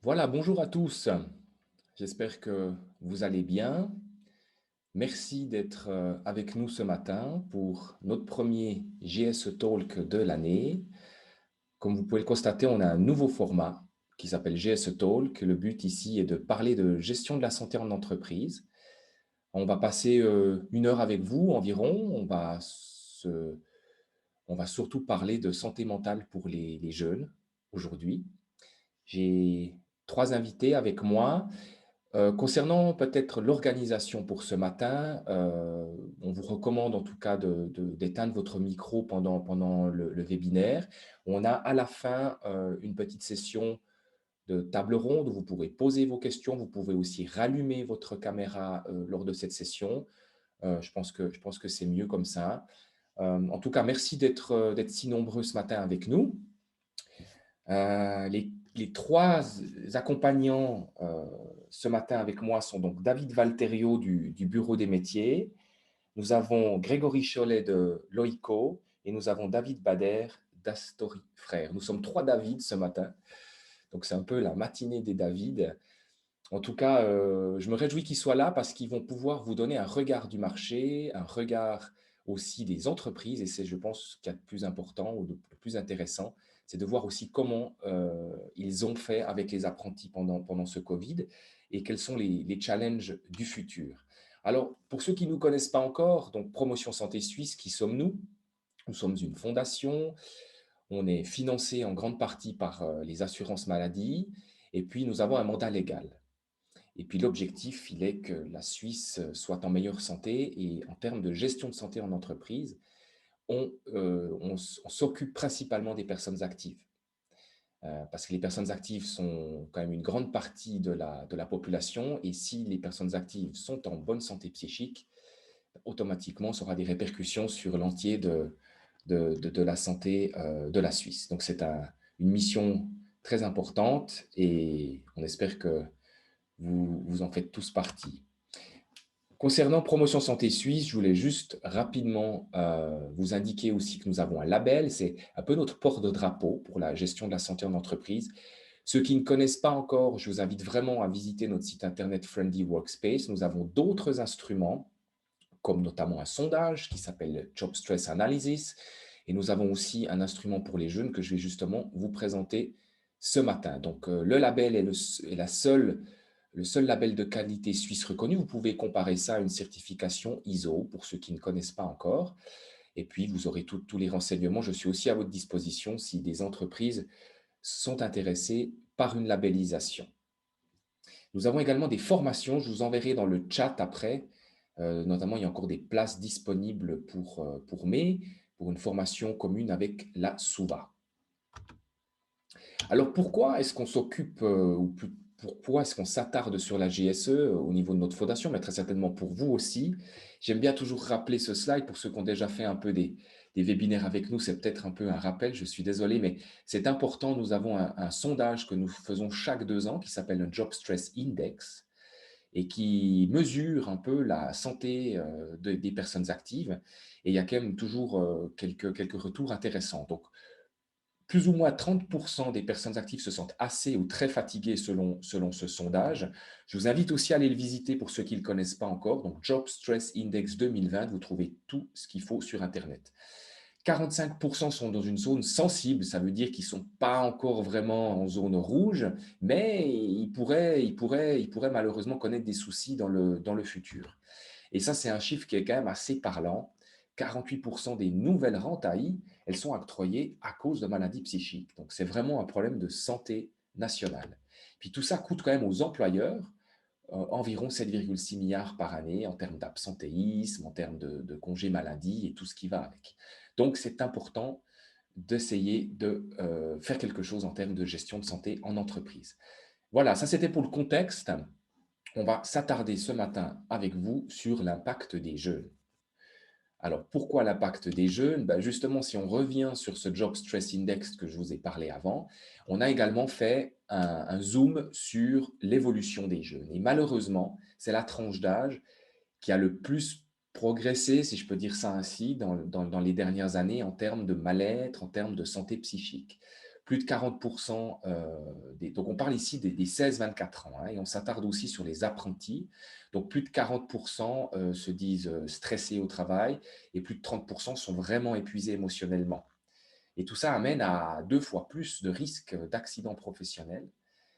Voilà, bonjour à tous. J'espère que vous allez bien. Merci d'être avec nous ce matin pour notre premier GSE Talk de l'année. Comme vous pouvez le constater, on a un nouveau format qui s'appelle GSE Talk. Le but ici est de parler de gestion de la santé en entreprise. On va passer 1 heure avec vous environ. On va surtout parler de santé mentale pour les jeunes aujourd'hui. J'ai 3 invités avec moi. Concernant peut-être l'organisation pour ce matin, on vous recommande en tout cas d'éteindre votre micro pendant le webinaire. On a à la fin, une petite session de table ronde où vous pourrez poser vos questions. Vous pouvez aussi rallumer votre caméra, lors de cette session. Je pense que c'est mieux comme ça. En tout cas, merci d'être si nombreux ce matin avec nous. Les 3 accompagnants ce matin avec moi sont donc David Valterio du Bureau des métiers, nous avons Grégory Chollet de Loico et nous avons David Bader d'Astory Frères. Nous sommes 3 David ce matin, donc c'est un peu la matinée des David. En tout cas, je me réjouis qu'ils soient là parce qu'ils vont pouvoir vous donner un regard du marché, un regard aussi des entreprises et c'est, je pense, ce qu'il y a de plus important ou de plus intéressant, c'est de voir aussi comment, ils ont fait avec les apprentis pendant ce covid et quels sont les challenges du futur. Alors, pour ceux qui ne nous connaissent pas encore, donc Promotion Santé Suisse, qui sommes-nous? Nous sommes une fondation, on est financé en grande partie par, les assurances maladie et puis nous avons un mandat légal. Et puis l'objectif, il est que la Suisse soit en meilleure santé et en termes de gestion de santé en entreprise, on s'occupe principalement des personnes actives. Parce que les personnes actives sont quand même une grande partie de la population et si les personnes actives sont en bonne santé psychique, automatiquement, ça aura des répercussions sur l'entier de la santé de la Suisse. Donc c'est une mission très importante et on espère que vous en faites tous partie. Concernant Promotion Santé Suisse, je voulais juste rapidement vous indiquer aussi que nous avons un label, c'est un peu notre porte-drapeau pour la gestion de la santé en entreprise. Ceux qui ne connaissent pas encore, je vous invite vraiment à visiter notre site internet Friendly Workspace. Nous avons d'autres instruments, comme notamment un sondage qui s'appelle Job Stress Analysis. Et nous avons aussi un instrument pour les jeunes que je vais justement vous présenter ce matin. Donc, le label est le seul label de qualité suisse reconnu. Vous pouvez comparer ça à une certification ISO pour ceux qui ne connaissent pas encore. Et puis, vous aurez tous les renseignements. Je suis aussi à votre disposition si des entreprises sont intéressées par une labellisation. Nous avons également des formations. Je vous enverrai dans le chat après. Notamment, il y a encore des places disponibles pour mai, pour une formation commune avec la SUVA. Alors, pourquoi est-ce qu'on s'occupe, pourquoi est-ce qu'on s'attarde sur la GSE au niveau de notre fondation, mais très certainement pour vous aussi. J'aime bien toujours rappeler ce slide pour ceux qui ont déjà fait un peu des webinaires avec nous, c'est peut-être un peu un rappel, je suis désolé, mais c'est important. Nous avons un sondage que nous faisons chaque 2 ans qui s'appelle un Job Stress Index et qui mesure un peu la santé des personnes actives. Et il y a quand même toujours quelques retours intéressants. Donc, plus ou moins 30% des personnes actives se sentent assez ou très fatiguées selon ce sondage. Je vous invite aussi à aller le visiter pour ceux qui ne le connaissent pas encore. Donc, Job Stress Index 2020, vous trouvez tout ce qu'il faut sur Internet. 45% sont dans une zone sensible, ça veut dire qu'ils ne sont pas encore vraiment en zone rouge, mais ils pourraient malheureusement connaître des soucis dans le futur. Et ça, c'est un chiffre qui est quand même assez parlant. 48% des nouvelles rentes AI, elles sont octroyées à cause de maladies psychiques. Donc, c'est vraiment un problème de santé nationale. Puis tout ça coûte quand même aux employeurs environ 7,6 milliards par année en termes d'absentéisme, en termes de congés maladie et tout ce qui va avec. Donc, c'est important d'essayer de faire quelque chose en termes de gestion de santé en entreprise. Voilà, ça c'était pour le contexte. On va s'attarder ce matin avec vous sur l'impact des jeunes. Alors, pourquoi l'impact des jeunes? Ben justement, si on revient sur ce Job Stress Index que je vous ai parlé avant, on a également fait un zoom sur l'évolution des jeunes. Et malheureusement, c'est la tranche d'âge qui a le plus progressé, si je peux dire ça ainsi, dans les dernières années en termes de mal-être, en termes de santé psychique. plus de 40%, donc on parle ici des 16-24 ans, hein, et on s'attarde aussi sur les apprentis. Donc plus de 40% se disent stressés au travail et plus de 30% sont vraiment épuisés émotionnellement. Et tout ça amène à 2 fois plus de risques d'accidents professionnels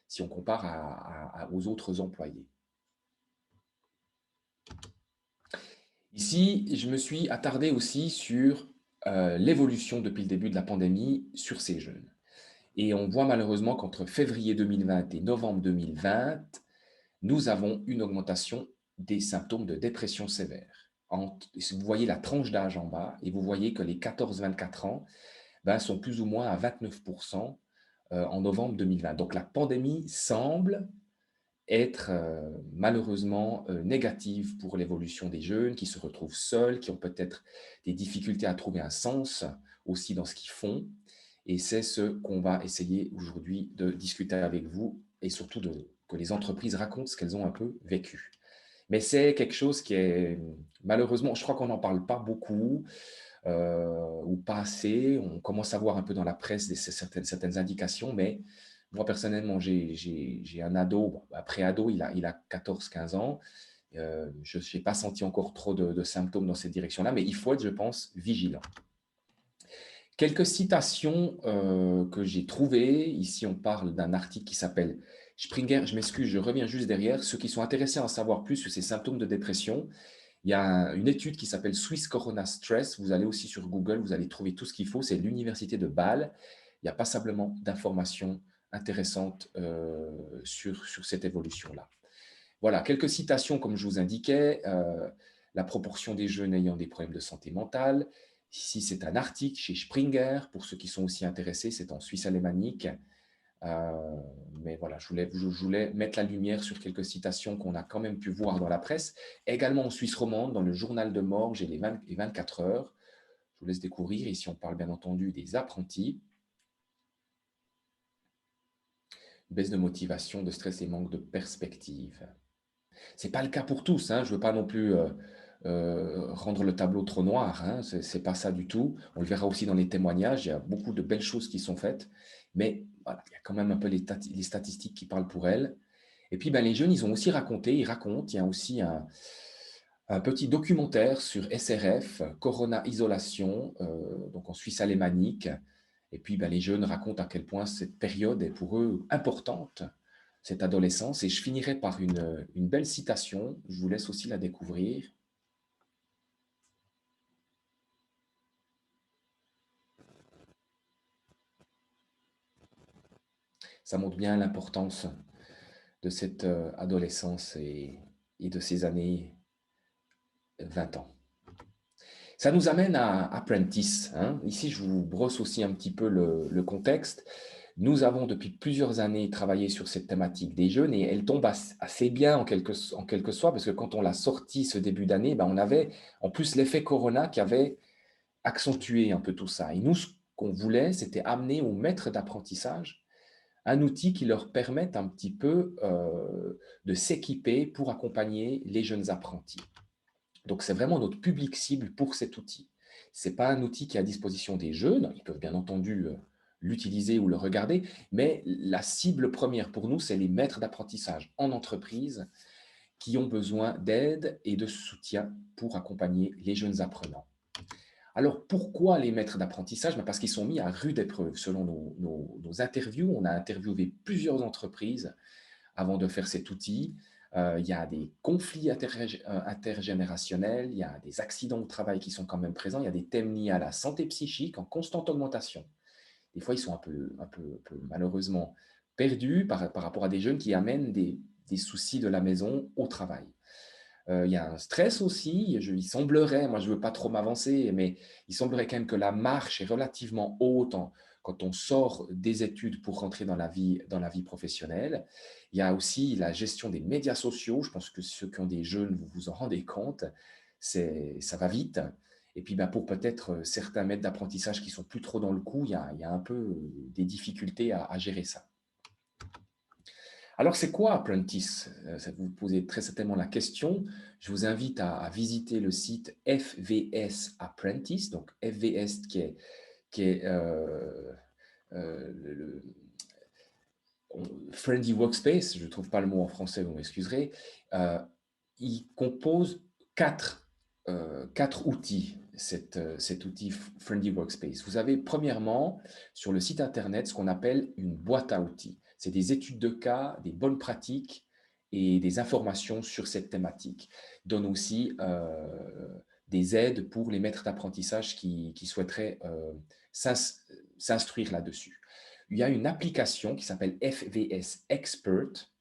si on compare aux autres employés. Ici, je me suis attardé aussi sur l'évolution depuis le début de la pandémie sur ces jeunes. Et on voit malheureusement qu'entre février 2020 et novembre 2020, nous avons une augmentation des symptômes de dépression sévère. Vous voyez la tranche d'âge en bas et vous voyez que les 14-24 ans sont plus ou moins à 29% en novembre 2020. Donc la pandémie semble être malheureusement négative pour l'évolution des jeunes qui se retrouvent seuls, qui ont peut-être des difficultés à trouver un sens aussi dans ce qu'ils font. Et c'est ce qu'on va essayer aujourd'hui de discuter avec vous et surtout que les entreprises racontent ce qu'elles ont un peu vécu. Mais c'est quelque chose qui est malheureusement, je crois qu'on n'en parle pas beaucoup ou pas assez. On commence à voir un peu dans la presse certaines indications, mais moi personnellement, j'ai un ado, bon, après ado, il a 14-15 ans. Je n'ai pas senti encore trop de symptômes dans cette direction-là, mais il faut être, je pense, vigilant. Quelques citations que j'ai trouvées. Ici, on parle d'un article qui s'appelle Springer. Je m'excuse, je reviens juste derrière. Ceux qui sont intéressés à en savoir plus sur ces symptômes de dépression, il y a une étude qui s'appelle Swiss Corona Stress. Vous allez aussi sur Google, vous allez trouver tout ce qu'il faut. C'est l'université de Bâle. Il y a passablement d'informations intéressantes sur cette évolution-là. Voilà, quelques citations, comme je vous indiquais. La proportion des jeunes ayant des problèmes de santé mentale. Ici, c'est un article chez Springer. Pour ceux qui sont aussi intéressés, c'est en Suisse alémanique. Mais voilà, je voulais mettre la lumière sur quelques citations qu'on a quand même pu voir dans la presse. Également en Suisse romande, dans le journal de Morges et les 24 heures. Je vous laisse découvrir. Ici, on parle bien entendu des apprentis. Baisse de motivation, de stress et manque de perspective. Ce n'est pas le cas pour tous, hein. Je ne veux pas non plus rendre le tableau trop noir, hein. Ce n'est pas ça du tout. On le verra aussi dans les témoignages. Il y a beaucoup de belles choses qui sont faites. Mais voilà, il y a quand même un peu les statistiques qui parlent pour elles. Et puis, les jeunes, ils ont aussi raconté, ils racontent, il y a aussi un petit documentaire sur SRF, Corona Isolation, donc en Suisse alémanique. Et puis, les jeunes racontent à quel point cette période est pour eux importante, cette adolescence. Et je finirai par une belle citation, je vous laisse aussi la découvrir. Ça montre bien l'importance de cette adolescence et de ces années 20 ans. Ça nous amène à Apprentice, hein. Ici, je vous brosse aussi un petit peu le contexte. Nous avons depuis plusieurs années travaillé sur cette thématique des jeunes et elle tombe assez bien en quelque sorte parce que quand on l'a sorti ce début d'année, on avait en plus l'effet Corona qui avait accentué un peu tout ça. Et nous, ce qu'on voulait, c'était amener aux maîtres d'apprentissage un outil qui leur permette un petit peu de s'équiper pour accompagner les jeunes apprentis. Donc, c'est vraiment notre public cible pour cet outil. Ce n'est pas un outil qui est à disposition des jeunes. Ils peuvent bien entendu l'utiliser ou le regarder, mais la cible première pour nous, c'est les maîtres d'apprentissage en entreprise qui ont besoin d'aide et de soutien pour accompagner les jeunes apprenants. Alors, pourquoi les maîtres d'apprentissage? Parce qu'ils sont mis à rude épreuve. Selon nos interviews, on a interviewé plusieurs entreprises avant de faire cet outil. Il y a des conflits intergénérationnels, il y a des accidents au travail qui sont quand même présents, il y a des thèmes liés à la santé psychique en constante augmentation. Des fois, ils sont un peu malheureusement perdus par rapport à des jeunes qui amènent des soucis de la maison au travail. Il y a un stress aussi. Il semblerait, moi je ne veux pas trop m'avancer, mais il semblerait quand même que la marche est relativement haute quand on sort des études pour rentrer dans la vie professionnelle. Il y a aussi la gestion des médias sociaux. Je pense que ceux qui ont des jeunes, vous vous en rendez compte, ça va vite. Et puis pour peut-être certains maîtres d'apprentissage qui sont plus trop dans le coup, il y a un peu des difficultés à gérer ça. Alors, c'est quoi Apprentice? Ça vous posez très certainement la question. Je vous invite à visiter le site FVS Apprentice, donc FVS qui est le Friendly Workspace, je ne trouve pas le mot en français, vous m'excuserez, il compose quatre outils, cet outil Friendly Workspace. Vous avez premièrement sur le site internet ce qu'on appelle une boîte à outils. C'est des études de cas, des bonnes pratiques et des informations sur cette thématique. Il donne aussi des aides pour les maîtres d'apprentissage qui souhaiteraient s'instruire là-dessus. Il y a une application qui s'appelle FVS Expert.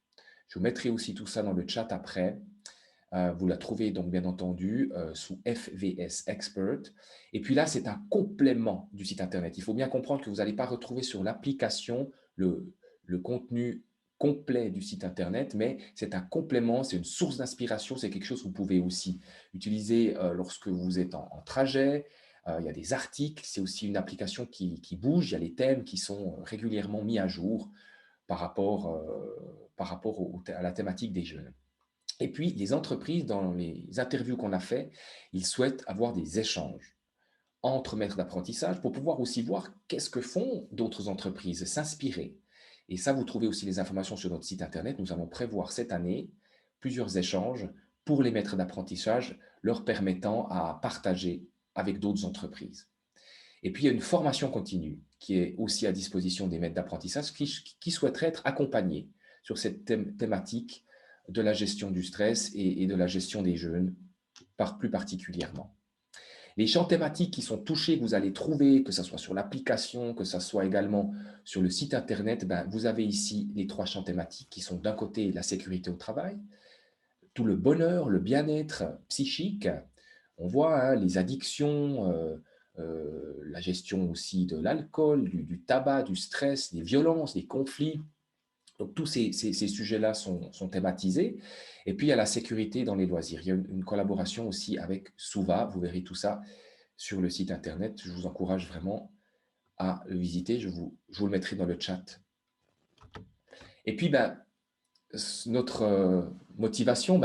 Je vous mettrai aussi tout ça dans le chat après. Vous la trouvez donc bien entendu sous FVS Expert. Et puis là, c'est un complément du site internet. Il faut bien comprendre que vous n'allez pas retrouver sur l'application le contenu complet du site internet, mais c'est un complément, c'est une source d'inspiration, c'est quelque chose que vous pouvez aussi utiliser lorsque vous êtes en trajet. Il y a des articles, c'est aussi une application qui bouge, il y a les thèmes qui sont régulièrement mis à jour par rapport à la thématique des jeunes. Et puis, les entreprises, dans les interviews qu'on a fait, ils souhaitent avoir des échanges entre maîtres d'apprentissage pour pouvoir aussi voir qu'est-ce que font d'autres entreprises, s'inspirer. Et ça, vous trouvez aussi les informations sur notre site internet. Nous allons prévoir cette année plusieurs échanges pour les maîtres d'apprentissage, leur permettant à partager avec d'autres entreprises. Et puis, il y a une formation continue qui est aussi à disposition des maîtres d'apprentissage qui souhaiteraient être accompagnés sur cette thématique de la gestion du stress et de la gestion des jeunes, plus particulièrement. Les champs thématiques qui sont touchés, que vous allez trouver, que ce soit sur l'application, que ce soit également sur le site internet, vous avez ici les 3 champs thématiques qui sont d'un côté la sécurité au travail, tout le bonheur, le bien-être psychique. On voit hein, les addictions, la gestion aussi de l'alcool, du tabac, du stress, des violences, des conflits. Donc, tous ces sujets-là sont thématisés. Et puis, il y a la sécurité dans les loisirs. Il y a une collaboration aussi avec Suva. Vous verrez tout ça sur le site internet. Je vous encourage vraiment à le visiter. Je vous le mettrai dans le chat. Et puis, notre motivation,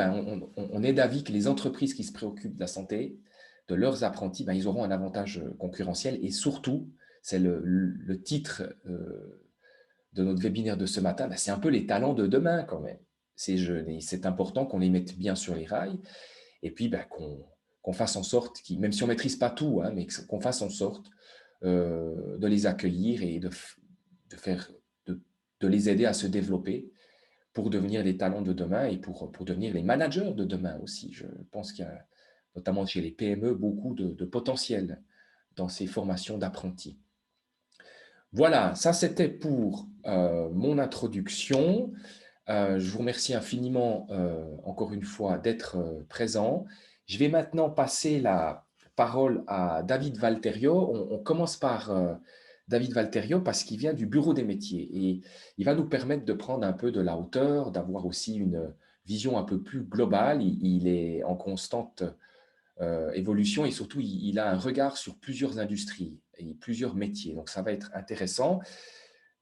on est d'avis que les entreprises qui se préoccupent de la santé de leurs apprentis, ils auront un avantage concurrentiel. Et surtout, c'est le titre de notre webinaire de ce matin, c'est un peu les talents de demain quand même, ces jeunes. Et c'est important qu'on les mette bien sur les rails et puis qu'on fasse en sorte, même si on ne maîtrise pas tout, hein, mais qu'on fasse en sorte de les accueillir et de les aider à se développer pour devenir les talents de demain et pour devenir les managers de demain aussi. Je pense qu'il y a, notamment chez les PME, beaucoup de potentiel dans ces formations d'apprentis. Voilà, ça c'était pour mon introduction. Je vous remercie infiniment, encore une fois, d'être présent. Je vais maintenant passer la parole à David Valterio. On commence par David Valterio parce qu'il vient du Bureau des métiers et il va nous permettre de prendre un peu de la hauteur, d'avoir aussi une vision un peu plus globale. Il est en constante évolution et surtout, il a un regard sur plusieurs industries et plusieurs métiers. Donc, ça va être intéressant.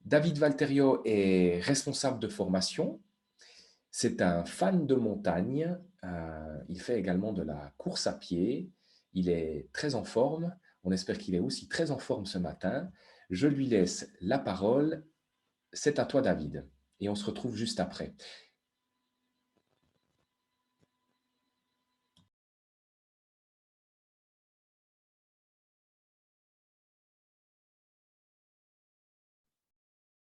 David Valterio est responsable de formation. C'est un fan de montagne. Il fait également de la course à pied. Il est très en forme. On espère qu'il est aussi très en forme ce matin. Je lui laisse la parole. C'est à toi, David. Et on se retrouve juste après.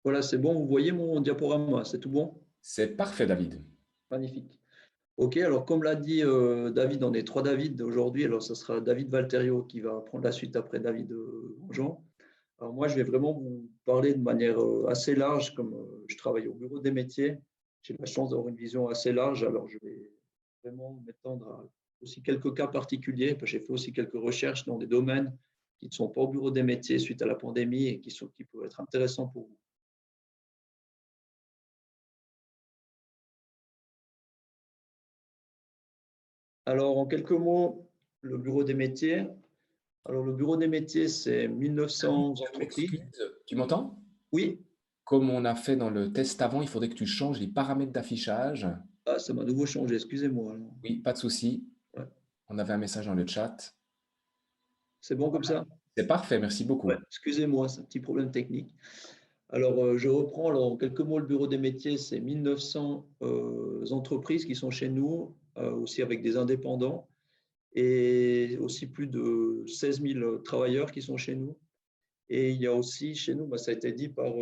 Voilà, c'est bon, vous voyez mon diaporama, c'est tout bon? C'est parfait, David. Magnifique. OK, alors comme l'a dit David, on est 3 David aujourd'hui. Alors, ça sera David Valterio qui va prendre la suite après David Jean. Alors, moi, je vais vraiment vous parler de manière assez large, comme je travaille au bureau des métiers. J'ai la chance d'avoir une vision assez large. Alors, je vais vraiment m'étendre à aussi quelques cas particuliers, parce que j'ai fait aussi quelques recherches dans des domaines qui ne sont pas au bureau des métiers suite à la pandémie et qui pourraient être intéressants pour vous. Alors, en quelques mots, le bureau des métiers. Alors, le bureau des métiers, c'est 1900 Je entreprises. m'excuse. Tu m'entends? Oui, Comme on a fait dans le test avant, il faudrait que tu changes les paramètres d'affichage. ah, ça m'a de nouveau changé, excusez-moi. Alors. Oui, pas de souci. Ouais. On avait un message dans le chat. C'est bon comme ça? C'est parfait, merci Ouais, beaucoup. excusez-moi, c'est un petit problème technique. Alors, je reprends alors, en quelques mots le bureau des métiers, c'est 1900 entreprises qui sont chez nous, aussi avec des indépendants, et aussi plus de 16 000 travailleurs qui sont chez nous. Et il y a aussi chez nous, bah, ça a été dit par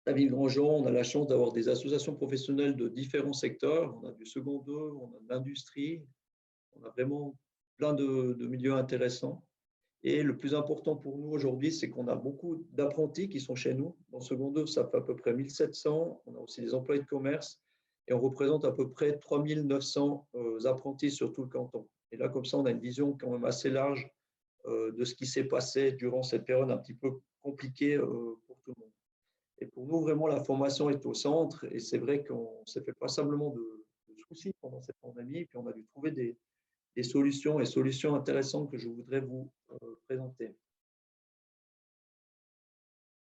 David Grandjean, on a la chance d'avoir des associations professionnelles de différents secteurs. On a du secondaire, on a de l'industrie, on a vraiment plein de milieux intéressants. Et le plus important pour nous aujourd'hui, c'est qu'on a beaucoup d'apprentis qui sont chez nous. Dans secondaire, ça fait à peu près 1700. On a aussi des employés de commerce et on représente à peu près 3900 apprentis sur tout le canton. Et là, comme ça, on a une vision quand même assez large de ce qui s'est passé durant cette période un petit peu compliquée pour tout le monde. Et pour nous, vraiment, la formation est au centre. Et c'est vrai qu'on s'est fait passablement de soucis pendant cette pandémie. Et puis, on a dû trouver des solutions et solutions intéressantes que je voudrais vous présenter.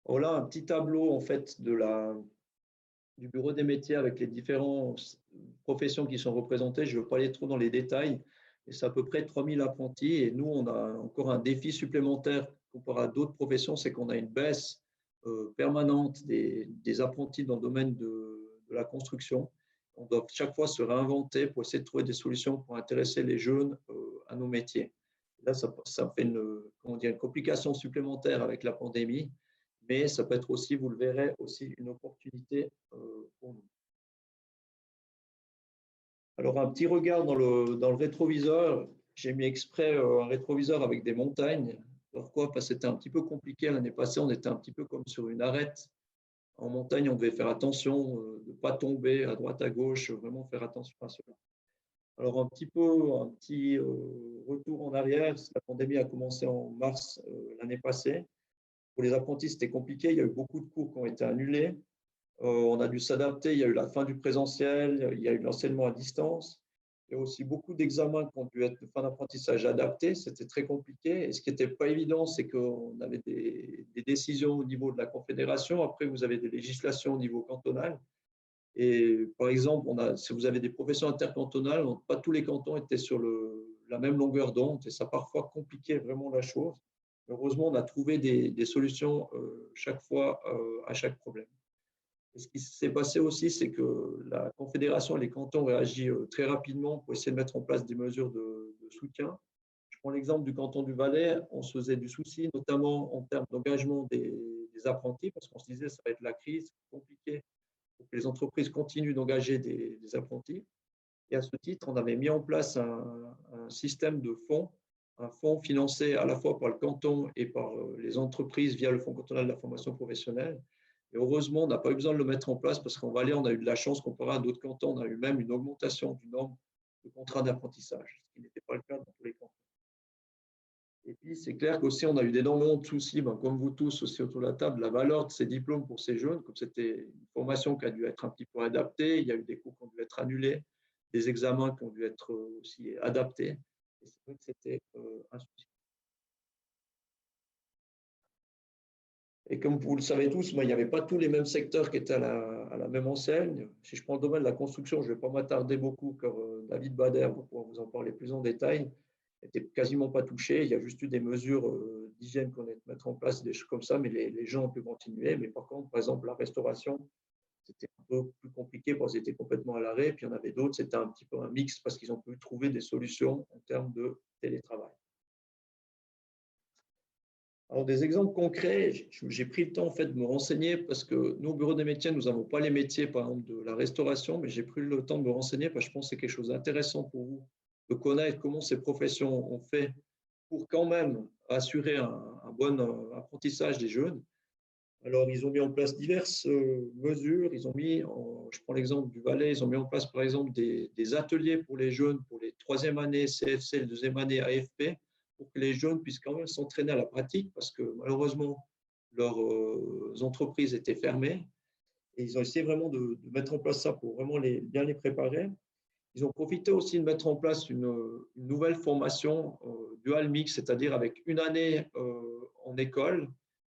Voilà un petit tableau en fait du bureau des métiers avec les différentes professions qui sont représentées. Je ne veux pas aller trop dans les détails. Et c'est à peu près 3000 apprentis. Et nous, on a encore un défi supplémentaire comparé à d'autres professions, c'est qu'on a une baisse permanente des apprentis dans le domaine de la construction. On doit chaque fois se réinventer pour essayer de trouver des solutions pour intéresser les jeunes à nos métiers. Là, ça fait une complication supplémentaire avec la pandémie, mais ça peut être aussi, vous le verrez, aussi une opportunité pour nous. Alors, un petit regard dans le rétroviseur. J'ai mis exprès un rétroviseur avec des montagnes. Pourquoi? Parce que c'était un petit peu compliqué l'année passée. On était un petit peu comme sur une arête. En montagne, on devait faire attention de ne pas tomber à droite, à gauche, vraiment faire attention à cela. Alors, un petit retour en arrière. La pandémie a commencé en mars l'année passée. Pour les apprentis, c'était compliqué. Il y a eu beaucoup de cours qui ont été annulés. On a dû s'adapter. Il y a eu la fin du présentiel, il y a eu l'enseignement à distance. Il y a aussi beaucoup d'examens qui ont dû être de fin d'apprentissage adaptés. C'était très compliqué. Et ce qui n'était pas évident, c'est qu'on avait des décisions au niveau de la Confédération. Après, vous avez des législations au niveau cantonal. Et par exemple, si vous avez des professions intercantonales, pas tous les cantons étaient sur la même longueur d'onde et ça a parfois compliqué vraiment la chose. Heureusement, on a trouvé des solutions chaque fois à chaque problème. Et ce qui s'est passé aussi, c'est que la Confédération et les cantons ont réagi très rapidement pour essayer de mettre en place des mesures de soutien. Je prends l'exemple du canton du Valais. On se faisait du souci, notamment en termes d'engagement des apprentis, parce qu'on se disait ça va être la crise, c'est compliqué pour que les entreprises continuent d'engager des apprentis. Et à ce titre, on avait mis en place un système de fonds, un fonds financé à la fois par le canton et par les entreprises via le Fonds cantonal de la formation professionnelle. Et heureusement, on n'a pas eu besoin de le mettre en place parce qu'en Valais, on a eu de la chance comparé à d'autres cantons. On a eu même une augmentation du nombre de contrats d'apprentissage, ce qui n'était pas le cas dans tous les cantons. Et puis, c'est clair qu'aussi, on a eu d'énormément de soucis, comme vous tous aussi autour de la table, la valeur de ces diplômes pour ces jeunes, comme c'était une formation qui a dû être un petit peu adaptée, il y a eu des cours qui ont dû être annulés, des examens qui ont dû être aussi adaptés. Et c'est vrai que c'était un souci. Et comme vous le savez tous, moi, il n'y avait pas tous les mêmes secteurs qui étaient à la même enseigne. Si je prends le domaine de la construction, je ne vais pas m'attarder beaucoup, car David Bader va pouvoir vous en parler plus en détail, n'était quasiment pas touché. Il y a juste eu des mesures d'hygiène qu'on a dû mettre en place, des choses comme ça, mais les gens ont pu continuer. Mais par contre, par exemple, la restauration, c'était un peu plus compliqué parce qu'ils étaient complètement à l'arrêt. Puis il y en avait d'autres, c'était un petit peu un mix parce qu'ils ont pu trouver des solutions en termes de télétravail. Alors, des exemples concrets, j'ai pris le temps en fait de me renseigner parce que nous, au bureau des métiers, nous n'avons pas les métiers, par exemple, de la restauration, mais j'ai pris le temps de me renseigner parce que je pense que c'est quelque chose d'intéressant pour vous de connaître comment ces professions ont fait pour quand même assurer un bon apprentissage des jeunes. Alors, ils ont mis en place diverses mesures. Je prends l'exemple du Valais, ils ont mis en place, par exemple, des ateliers pour les jeunes, pour les troisième année CFC, les deuxième année AFP, pour que les jeunes puissent quand même s'entraîner à la pratique, parce que malheureusement, leurs entreprises étaient fermées. Et ils ont essayé vraiment de mettre en place ça pour vraiment bien les préparer. Ils ont profité aussi de mettre en place une nouvelle formation dual mix, c'est-à-dire avec une année en école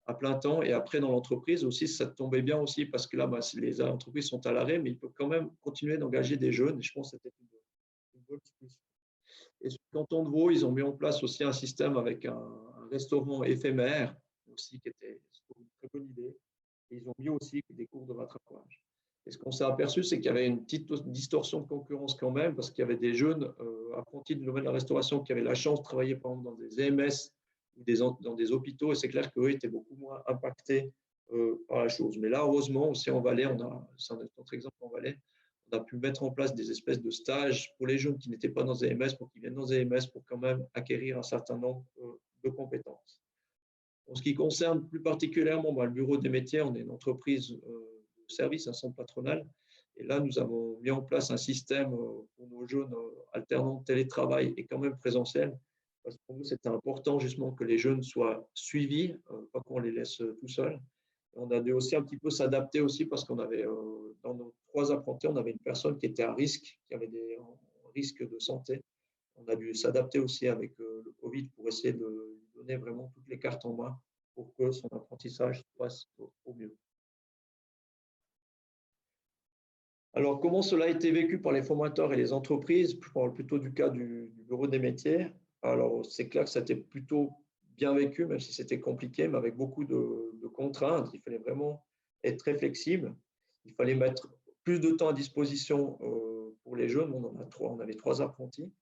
à plein temps et après dans l'entreprise aussi. Ça tombait bien aussi parce que là, les entreprises sont à l'arrêt, mais ils peuvent quand même continuer d'engager des jeunes. Et je pense que c'était une bonne solution. Et sur le canton de Vaud, ils ont mis en place aussi un système avec un restaurant éphémère aussi, qui était une très bonne idée. Et ils ont mis aussi des cours de rattrapage. Et ce qu'on s'est aperçu, c'est qu'il y avait une petite distorsion de concurrence quand même, parce qu'il y avait des jeunes apprentis de domaine de la restauration qui avaient la chance de travailler par exemple dans des EMS ou dans des hôpitaux, et c'est clair qu'eux étaient beaucoup moins impactés par la chose. Mais là, heureusement, aussi en Valais, c'est notre exemple en Valais, on a pu mettre en place des espèces de stages pour les jeunes qui n'étaient pas dans des EMS, pour qu'ils viennent dans des EMS pour quand même acquérir un certain nombre de compétences. En ce qui concerne plus particulièrement le bureau des métiers, on est une entreprise de service, un centre patronal. Et là, nous avons mis en place un système pour nos jeunes alternants télétravail et quand même présentiel. Parce que pour nous, c'était important justement que les jeunes soient suivis, pas qu'on les laisse tout seuls. On a dû aussi un petit peu s'adapter aussi parce qu'on avait, dans nos 3 apprentis, on avait une personne qui était à risque, qui avait des risques de santé. On a dû s'adapter aussi avec le Covid pour essayer de lui donner vraiment toutes les cartes en main pour que son apprentissage se passe au mieux. Alors, comment cela a été vécu par les formateurs et les entreprises? Je parle plutôt du cas du bureau des métiers. Alors, c'est clair que ça a été plutôt bien vécu, même si c'était compliqué, mais avec beaucoup de contraintes. Il fallait vraiment être très flexible. Il fallait mettre plus de temps à disposition pour les jeunes. On avait 3 apprentis.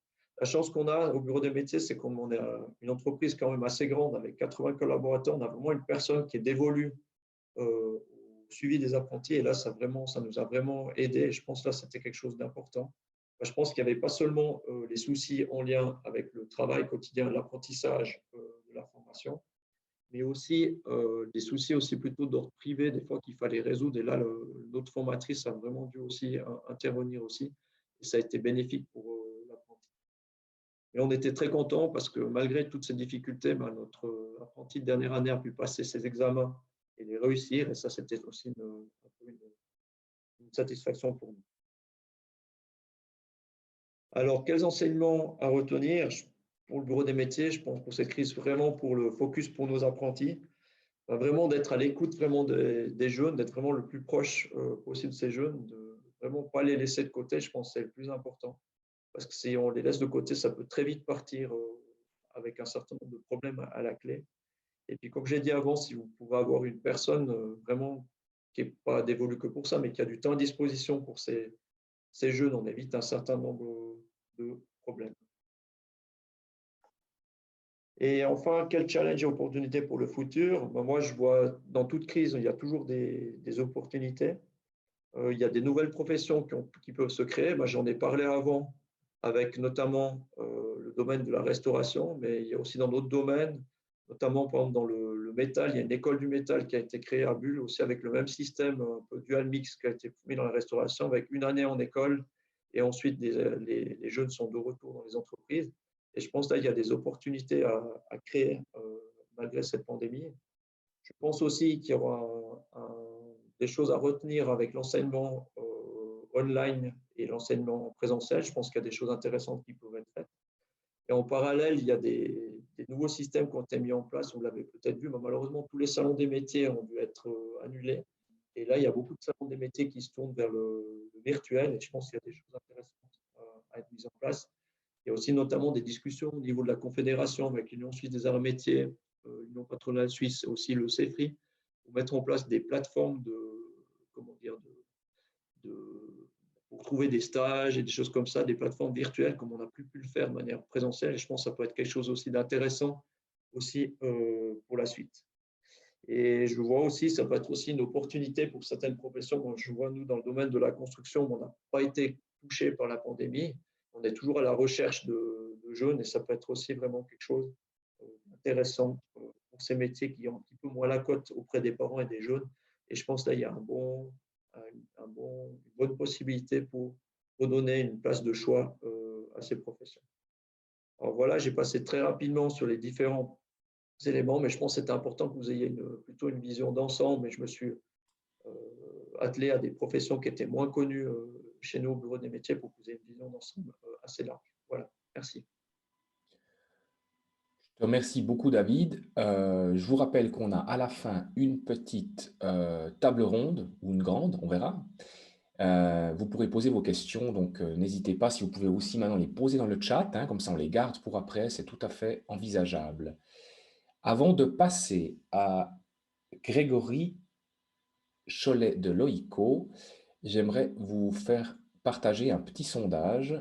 La chance qu'on a au bureau des métiers, c'est qu'on est une entreprise quand même assez grande avec 80 collaborateurs. On a vraiment une personne qui est dévolue au suivi des apprentis. Et là, ça nous a vraiment aidé. Et je pense que là, c'était quelque chose d'important. Je pense qu'il n'y avait pas seulement les soucis en lien avec le travail quotidien, l'apprentissage de la formation, mais aussi des soucis aussi plutôt d'ordre privé, des fois qu'il fallait résoudre. Et là, notre formatrice a vraiment dû aussi intervenir aussi. Et ça a été bénéfique pour l'apprenti. Et on était très contents parce que malgré toutes ces difficultés, notre apprenti de dernière année a pu passer ses examens et les réussir. Et ça, c'était aussi une satisfaction pour nous. Alors, quels enseignements à retenir pour le bureau des métiers? Je pense que cette crise, vraiment pour le focus pour nos apprentis, vraiment d'être à l'écoute vraiment des jeunes, d'être vraiment le plus proche possible de ces jeunes, de vraiment pas les laisser de côté. Je pense que c'est le plus important. Parce que si on les laisse de côté, ça peut très vite partir avec un certain nombre de problèmes à la clé. Et puis, comme j'ai dit avant, si vous pouvez avoir une personne vraiment qui n'est pas dévolue que pour ça, mais qui a du temps à disposition pour ces jeunes, on évite un certain nombre de problèmes. Et enfin, quel challenge et opportunité pour le futur? Moi, je vois dans toute crise, il y a toujours des opportunités. Il y a des nouvelles professions qui peuvent se créer. J'en ai parlé avant avec notamment le domaine de la restauration, mais il y a aussi dans d'autres domaines, notamment par exemple dans le métal. Il y a une école du métal qui a été créée à Bulle aussi avec le même système un peu dual mix qui a été mis dans la restauration avec une année en école et ensuite les jeunes sont de retour dans les entreprises. Et je pense qu'il y a des opportunités à créer malgré cette pandémie. Je pense aussi qu'il y aura des choses à retenir avec l'enseignement online et l'enseignement présentiel. Je pense qu'il y a des choses intéressantes qui peuvent être faites. Et en parallèle, il y a des nouveaux systèmes qui ont été mis en place. Vous l'avez peut-être vu, mais malheureusement, tous les salons des métiers ont dû être annulés. Et là, il y a beaucoup de salons des métiers qui se tournent vers le virtuel. Et je pense qu'il y a des choses intéressantes à être mises en place. Il y a aussi notamment des discussions au niveau de la Confédération avec l'Union suisse des arts et métiers, l'Union patronale suisse, aussi le CEFRI, pour mettre en place des plateformes pour trouver des stages et des choses comme ça, des plateformes virtuelles comme on n'a plus pu le faire de manière présentielle. Et je pense que ça peut être quelque chose aussi d'intéressant aussi pour la suite. Et je vois aussi, ça peut être aussi une opportunité pour certaines professions. Bon, je vois, nous, dans le domaine de la construction, on n'a pas été touché par la pandémie. On est toujours à la recherche de jeunes et ça peut être aussi vraiment quelque chose d'intéressant pour ces métiers qui ont un petit peu moins la cote auprès des parents et des jeunes. Et je pense que là, il y a une bonne possibilité pour redonner une place de choix à ces professions. Alors voilà, j'ai passé très rapidement sur les différents éléments, mais je pense que c'est important que vous ayez plutôt une vision d'ensemble. Mais je me suis attelé à des professions qui étaient moins connues chez nous au bureau des métiers pour que vous ayez une vision d'ensemble assez large. Voilà, merci. Je te remercie beaucoup, David. Je vous rappelle qu'on a à la fin une petite table ronde ou une grande, on verra. Vous pourrez poser vos questions, donc n'hésitez pas. Si vous pouvez aussi maintenant les poser dans le chat, hein, comme ça on les garde pour après, c'est tout à fait envisageable. Avant de passer à Grégory Cholet de Loïco, j'aimerais vous faire partager un petit sondage.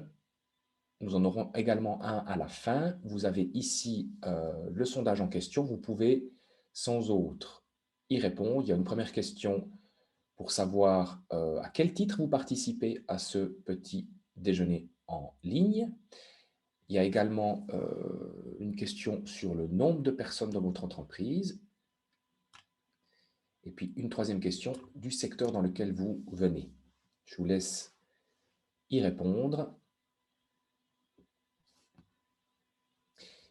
Nous en aurons également un à la fin. Vous avez ici le sondage en question. Vous pouvez sans autre y répondre. Il y a une première question pour savoir à quel titre vous participez à ce petit déjeuner en ligne. Il y a également une question sur le nombre de personnes dans votre entreprise. Et puis une troisième question du secteur dans lequel vous venez. Je vous laisse y répondre.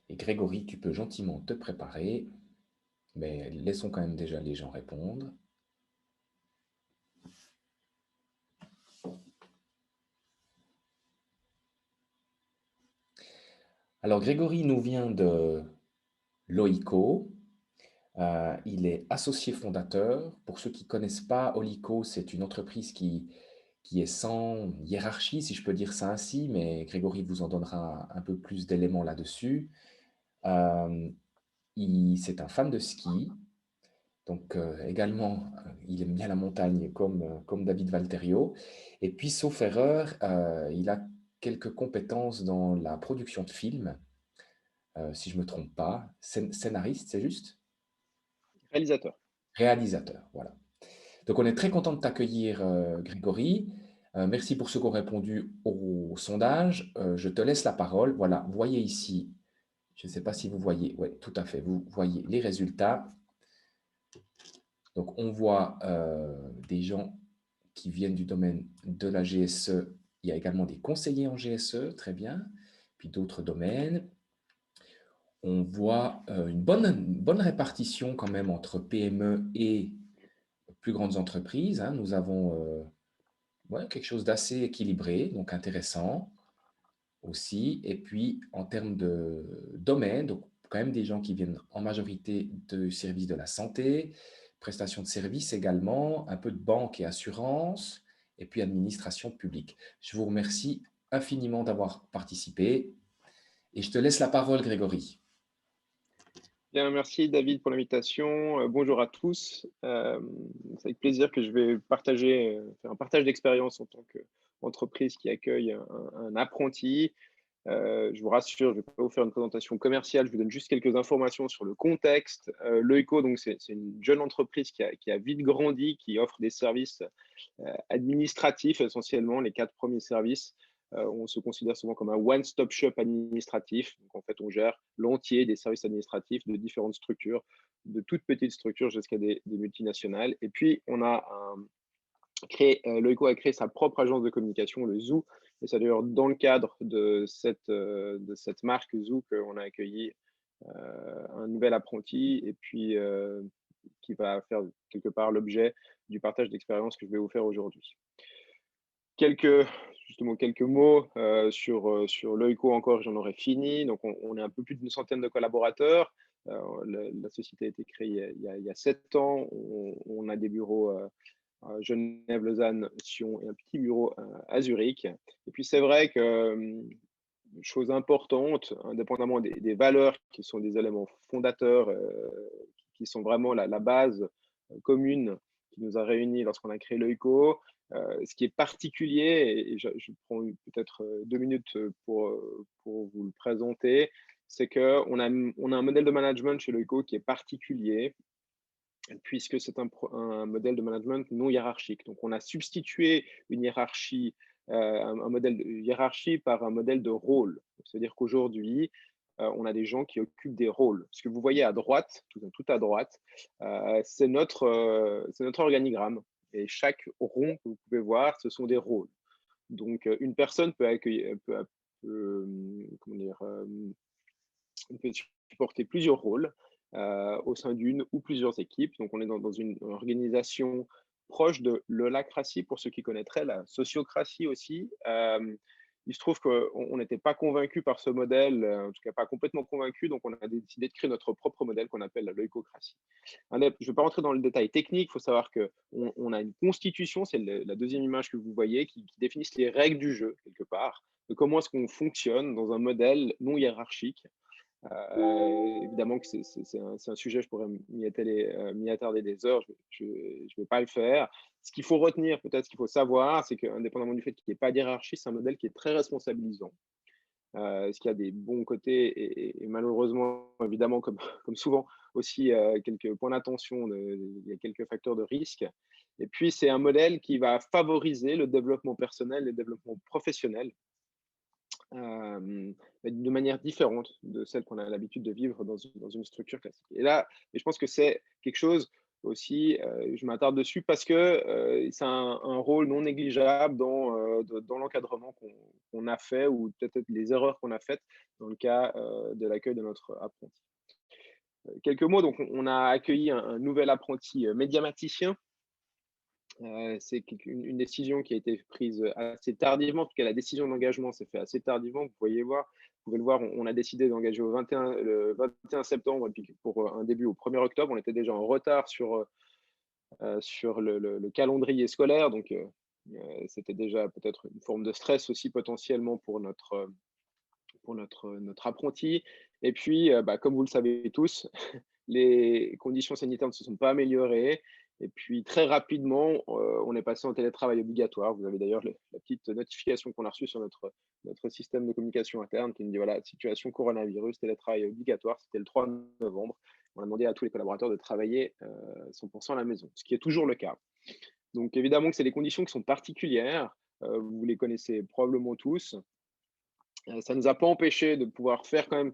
Et Grégory, tu peux gentiment te préparer, mais laissons quand même déjà les gens répondre. Alors Grégory nous vient de Loïco. Il est associé fondateur. Pour ceux qui ne connaissent pas, Olico, c'est une entreprise qui est sans hiérarchie, si je peux dire ça ainsi, mais Grégory vous en donnera un peu plus d'éléments là-dessus. C'est un fan de ski, donc également, il aime bien la montagne comme David Valterio. Et puis, sauf erreur, il a quelques compétences dans la production de films, si je ne me trompe pas. Scénariste, c'est juste? Réalisateur. Réalisateur, voilà. Donc, on est très content de t'accueillir, Grégory. Merci pour ceux qui ont répondu au sondage. Je te laisse la parole. Voilà, vous voyez ici, je ne sais pas si vous voyez, oui, tout à fait, vous voyez les résultats. Donc, on voit des gens qui viennent du domaine de la GSE. Il y a également des conseillers en GSE, très bien. Puis d'autres domaines. On voit une bonne répartition quand même entre PME et plus grandes entreprises. Hein. Nous avons quelque chose d'assez équilibré, donc intéressant aussi. Et puis, en termes de domaine, donc quand même des gens qui viennent en majorité de services de la santé, prestations de services également, un peu de banque et assurance, et puis administration publique. Je vous remercie infiniment d'avoir participé et je te laisse la parole, Grégory. Bien, merci David pour l'invitation. Bonjour à tous. C'est avec plaisir que je vais faire un partage d'expérience en tant qu'entreprise qui accueille un apprenti. Je vous rassure, je ne vais pas vous faire une présentation commerciale, je vous donne juste quelques informations sur le contexte. Loïco, donc c'est une jeune entreprise qui a vite grandi, qui offre des services administratifs essentiellement, les 4 premiers services. On se considère souvent comme un one-stop shop administratif. Donc, en fait, on gère l'entier des services administratifs de différentes structures, de toutes petites structures jusqu'à des multinationales. Et puis, Loïco a créé sa propre agence de communication, le Zoo. Et c'est d'ailleurs dans le cadre de cette marque Zoo qu'on a accueilli un nouvel apprenti et puis qui va faire quelque part l'objet du partage d'expérience que je vais vous faire aujourd'hui. Quelques mots sur Loïco encore, j'en aurais fini. Donc, on est un peu plus d'une centaine de collaborateurs. La société a été créée il y a 7 ans. On a des bureaux à Genève, Lausanne, Sion et un petit bureau à Zurich. Et puis, c'est vrai que, chose importante, indépendamment des valeurs qui sont des éléments fondateurs, qui sont vraiment la base commune qui nous a réunis lorsqu'on a créé Loïco, ce qui est particulier, et je prends peut-être 2 minutes pour vous le présenter, c'est qu'on a un modèle de management chez Loïco qui est particulier, puisque c'est un modèle de management non hiérarchique. Donc, on a substitué une hiérarchie, un modèle de hiérarchie par un modèle de rôle. C'est-à-dire qu'aujourd'hui, on a des gens qui occupent des rôles. Ce que vous voyez à droite, tout à droite, c'est notre organigramme. Et chaque rond que vous pouvez voir, ce sont des rôles. Donc, une personne peut supporter plusieurs rôles au sein d'une ou plusieurs équipes. Donc, on est dans une organisation proche de l'holacratie, pour ceux qui connaîtraient, la sociocratie aussi. Il se trouve qu'on n'était pas convaincu par ce modèle, en tout cas pas complètement convaincu, donc on a décidé de créer notre propre modèle qu'on appelle la loïcocratie. Je ne vais pas rentrer dans le détail technique, il faut savoir qu'on a une constitution, c'est la deuxième image que vous voyez, qui définissent les règles du jeu, quelque part, de comment est-ce qu'on fonctionne dans un modèle non hiérarchique. Évidemment que c'est un sujet, je pourrais m'y attarder des heures, je vais pas le faire. Ce qu'il faut retenir, peut-être ce qu'il faut savoir, c'est qu'indépendamment du fait qu'il n'y ait pas d'hiérarchie, c'est un modèle qui est très responsabilisant. Ce qui a des bons côtés et malheureusement, évidemment, comme, comme souvent, aussi quelques points d'attention, il y a quelques facteurs de risque. Et puis, c'est un modèle qui va favoriser le développement personnel, le développement professionnel, de manière différente de celle qu'on a l'habitude de vivre dans une structure classique. Et je pense que c'est quelque chose aussi, je m'attarde dessus parce que c'est un rôle non négligeable dans l'encadrement qu'on a fait ou peut-être les erreurs qu'on a faites dans le cas de l'accueil de notre apprenti. Quelques mots, donc on a accueilli un nouvel apprenti médiamaticien. C'est une décision qui a été prise assez tardivement. En tout cas, la décision d'engagement s'est faite assez tardivement. Vous pouvez le voir, on a décidé d'engager le 21 septembre et puis pour un début au 1er octobre. On était déjà en retard sur le calendrier scolaire. Donc, c'était déjà peut-être une forme de stress aussi potentiellement pour notre apprenti. Et puis, comme vous le savez tous, les conditions sanitaires ne se sont pas améliorées. Et puis, très rapidement, on est passé en télétravail obligatoire. Vous avez d'ailleurs la petite notification qu'on a reçue sur notre système de communication interne qui nous dit, voilà, situation coronavirus, télétravail obligatoire. C'était le 3 novembre. On a demandé à tous les collaborateurs de travailler 100% à la maison, ce qui est toujours le cas. Donc, évidemment que c'est des conditions qui sont particulières. Vous les connaissez probablement tous. Ça ne nous a pas empêché de pouvoir faire quand même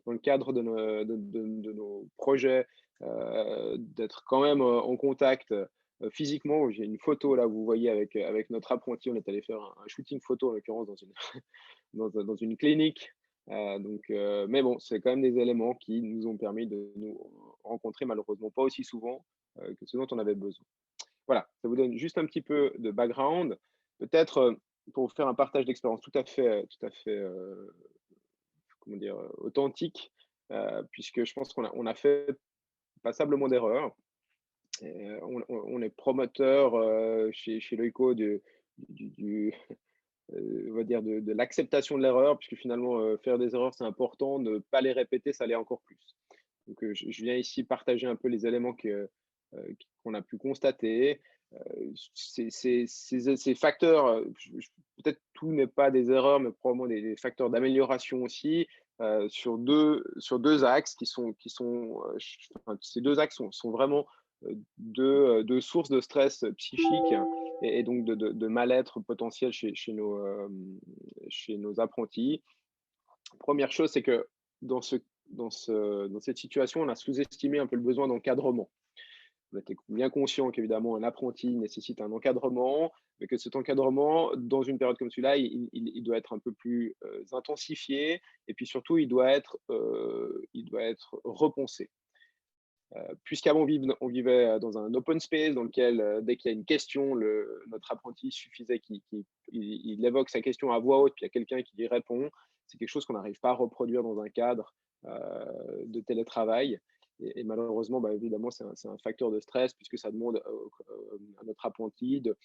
dans le cadre de nos projets, d'être quand même en contact physiquement. J'ai une photo là, vous voyez, avec notre apprenti, on est allé faire un shooting photo, en l'occurrence, dans une clinique. Mais bon, c'est quand même des éléments qui nous ont permis de nous rencontrer, malheureusement pas aussi souvent que ce dont on avait besoin. Voilà, ça vous donne juste un petit peu de background. Peut-être pour vous faire un partage d'expérience tout à fait comment dire, authentique, puisque je pense qu'on a fait passablement d'erreurs. On est promoteur chez Loico on va dire de l'acceptation de l'erreur, puisque finalement, faire des erreurs, c'est important, ne pas les répéter, ça l'est encore plus. Donc, je viens ici partager un peu les éléments qu'on a pu constater. Ces facteurs, peut-être tout n'est pas des erreurs, mais probablement des facteurs d'amélioration aussi, sur deux axes enfin, ces deux axes sont vraiment deux sources de stress psychique et donc de mal-être potentiel chez nos apprentis. Première chose, c'est que dans cette situation, on a sous-estimé un peu le besoin d'encadrement. On était bien conscient qu'évidemment, un apprenti nécessite un encadrement, mais que cet encadrement, dans une période comme celui-là, il doit être un peu plus intensifié, et puis surtout, il doit être repensé. Puisqu'avant, on vivait dans un open space dans lequel, dès qu'il y a une question, notre apprenti, suffisait qu'il évoque sa question à voix haute, puis il y a quelqu'un qui y répond. C'est quelque chose qu'on n'arrive pas à reproduire dans un cadre de télétravail. Et malheureusement, évidemment, c'est un facteur de stress puisque ça demande à notre apprenti de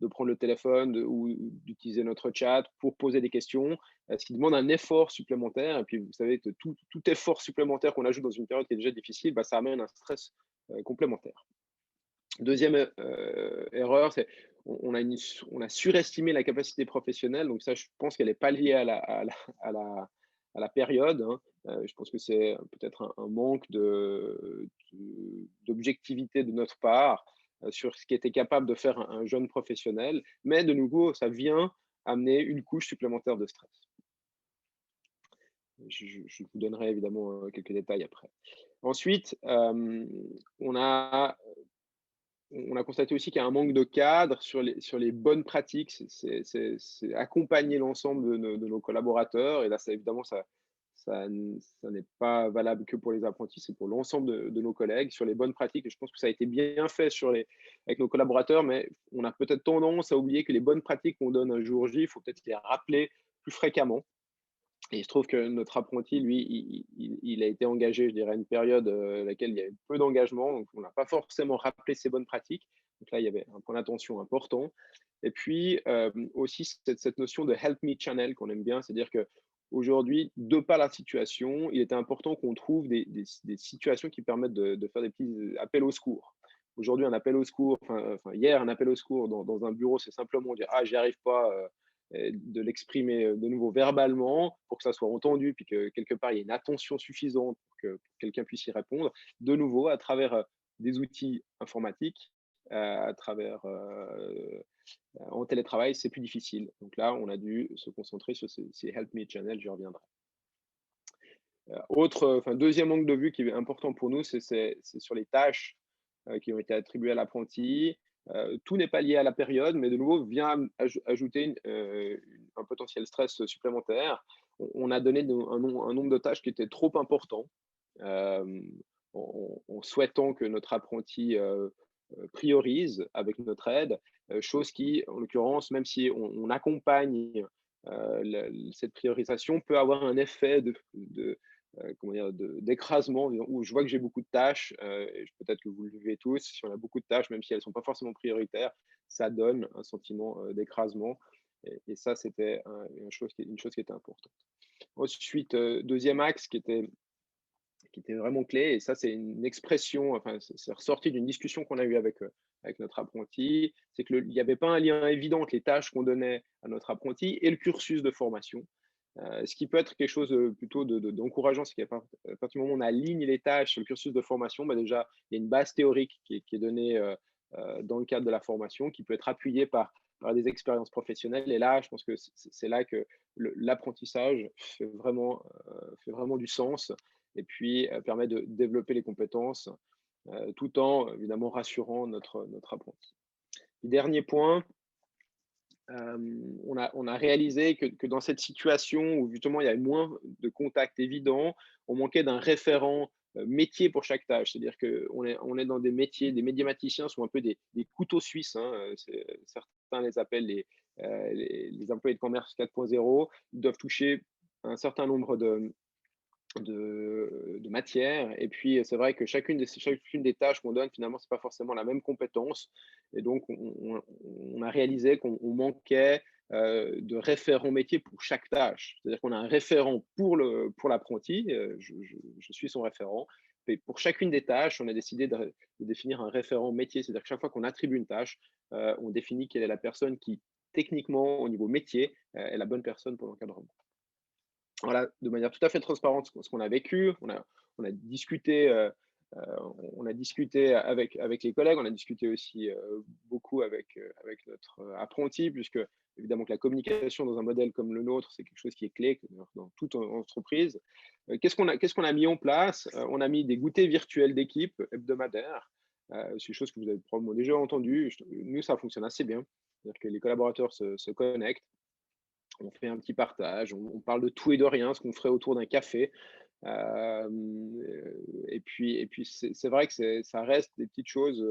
prendre le téléphone ou d'utiliser notre chat pour poser des questions, ce qui demande un effort supplémentaire. Et puis, vous savez que tout effort supplémentaire qu'on ajoute dans une période qui est déjà difficile, ça amène un stress complémentaire. Deuxième erreur, c'est on a surestimé la capacité professionnelle. Donc ça, je pense qu'elle n'est pas liée à la période. Je pense que c'est peut-être un manque d'objectivité de notre part sur ce qui était capable de faire un jeune professionnel. Mais de nouveau, ça vient amener une couche supplémentaire de stress. Je vous donnerai évidemment quelques détails après. Ensuite, on a constaté aussi qu'il y a un manque de cadre sur les bonnes pratiques. C'est accompagner l'ensemble de nos collaborateurs. Et là, évidemment, ça n'est pas valable que pour les apprentis, c'est pour l'ensemble de nos collègues sur les bonnes pratiques. Et je pense que ça a été bien fait avec nos collaborateurs, mais on a peut-être tendance à oublier que les bonnes pratiques qu'on donne un jour J, il faut peut-être les rappeler plus fréquemment. Et il se trouve que notre apprenti, lui, il a été engagé, je dirais, à une période à laquelle il y avait peu d'engagement, donc on n'a pas forcément rappelé ses bonnes pratiques. Donc là, il y avait un point d'attention important. Et puis, aussi, cette notion de Help Me Channel qu'on aime bien, c'est-à-dire que aujourd'hui, de par la situation, il était important qu'on trouve des situations qui permettent de faire des petits appels au secours. Aujourd'hui, un appel au secours, hier, un appel au secours dans un bureau, c'est simplement dire: «Ah, j'y arrive pas», et de l'exprimer de nouveau verbalement pour que ça soit entendu, puis que quelque part, il y ait une attention suffisante pour que quelqu'un puisse y répondre. De nouveau, à travers des outils informatiques, à travers en télétravail, c'est plus difficile. Donc là, on a dû se concentrer sur ces Help Me channels, j'y reviendrai. Deuxième angle de vue qui est important pour nous, c'est sur les tâches qui ont été attribuées à l'apprenti. Tout n'est pas lié à la période, mais de nouveau vient ajouter un potentiel stress supplémentaire. On a donné un nombre de tâches qui était trop important, euh, en souhaitant que notre apprenti priorise avec notre aide, chose qui, en l'occurrence, même si on accompagne cette priorisation, peut avoir un effet comment dire, d'écrasement, où je vois que j'ai beaucoup de tâches, et peut-être que vous le vivez tous, si on a beaucoup de tâches, même si elles ne sont pas forcément prioritaires, ça donne un sentiment d'écrasement. Et ça, c'était une chose qui était importante. Ensuite, deuxième axe qui était vraiment clé, et ça, c'est une expression, enfin, c'est ressorti d'une discussion qu'on a eue avec notre apprenti, c'est qu'il n'y avait pas un lien évident entre les tâches qu'on donnait à notre apprenti et le cursus de formation. Ce qui peut être quelque chose plutôt d'encourageant, c'est qu'à partir du moment où on aligne les tâches sur le cursus de formation, bah déjà, il y a une base théorique qui est donnée dans le cadre de la formation, qui peut être appuyée par des expériences professionnelles. Et là, je pense que c'est là que l'apprentissage fait vraiment du sens, et puis permet de développer les compétences tout en, évidemment, rassurant notre apprenti. Dernier point, on a réalisé que dans cette situation où justement il y avait moins de contacts évidents, on manquait d'un référent métier pour chaque tâche. C'est-à-dire qu'on est dans des métiers, des médiamaticiens sont un peu des couteaux suisses, hein, certains les appellent les employés de commerce 4.0. Ils doivent toucher un certain nombre de matière. Et puis, c'est vrai que chacune des tâches qu'on donne, finalement, c'est pas forcément la même compétence. Et donc, on a réalisé qu'on manquait de référent métier pour chaque tâche. C'est-à-dire qu'on a un référent pour l'apprenti, je suis son référent. Et pour chacune des tâches, on a décidé de définir un référent métier. C'est-à-dire que chaque fois qu'on attribue une tâche, on définit quelle est la personne qui, techniquement, au niveau métier, est la bonne personne pour l'encadrement. Voilà, de manière tout à fait transparente, ce qu'on a vécu. On a discuté, on a discuté avec les collègues, on a discuté aussi beaucoup avec notre apprenti, puisque évidemment que la communication dans un modèle comme le nôtre, c'est quelque chose qui est clé dans toute entreprise. Qu'est-ce qu'on a mis en place? On a mis des goûters virtuels d'équipe hebdomadaires. C'est une chose que vous avez probablement déjà entendu. Nous, ça fonctionne assez bien. C'est-à-dire que les collaborateurs se connectent, on fait un petit partage, on parle de tout et de rien, ce qu'on ferait autour d'un café. Et puis c'est vrai que ça reste des petites choses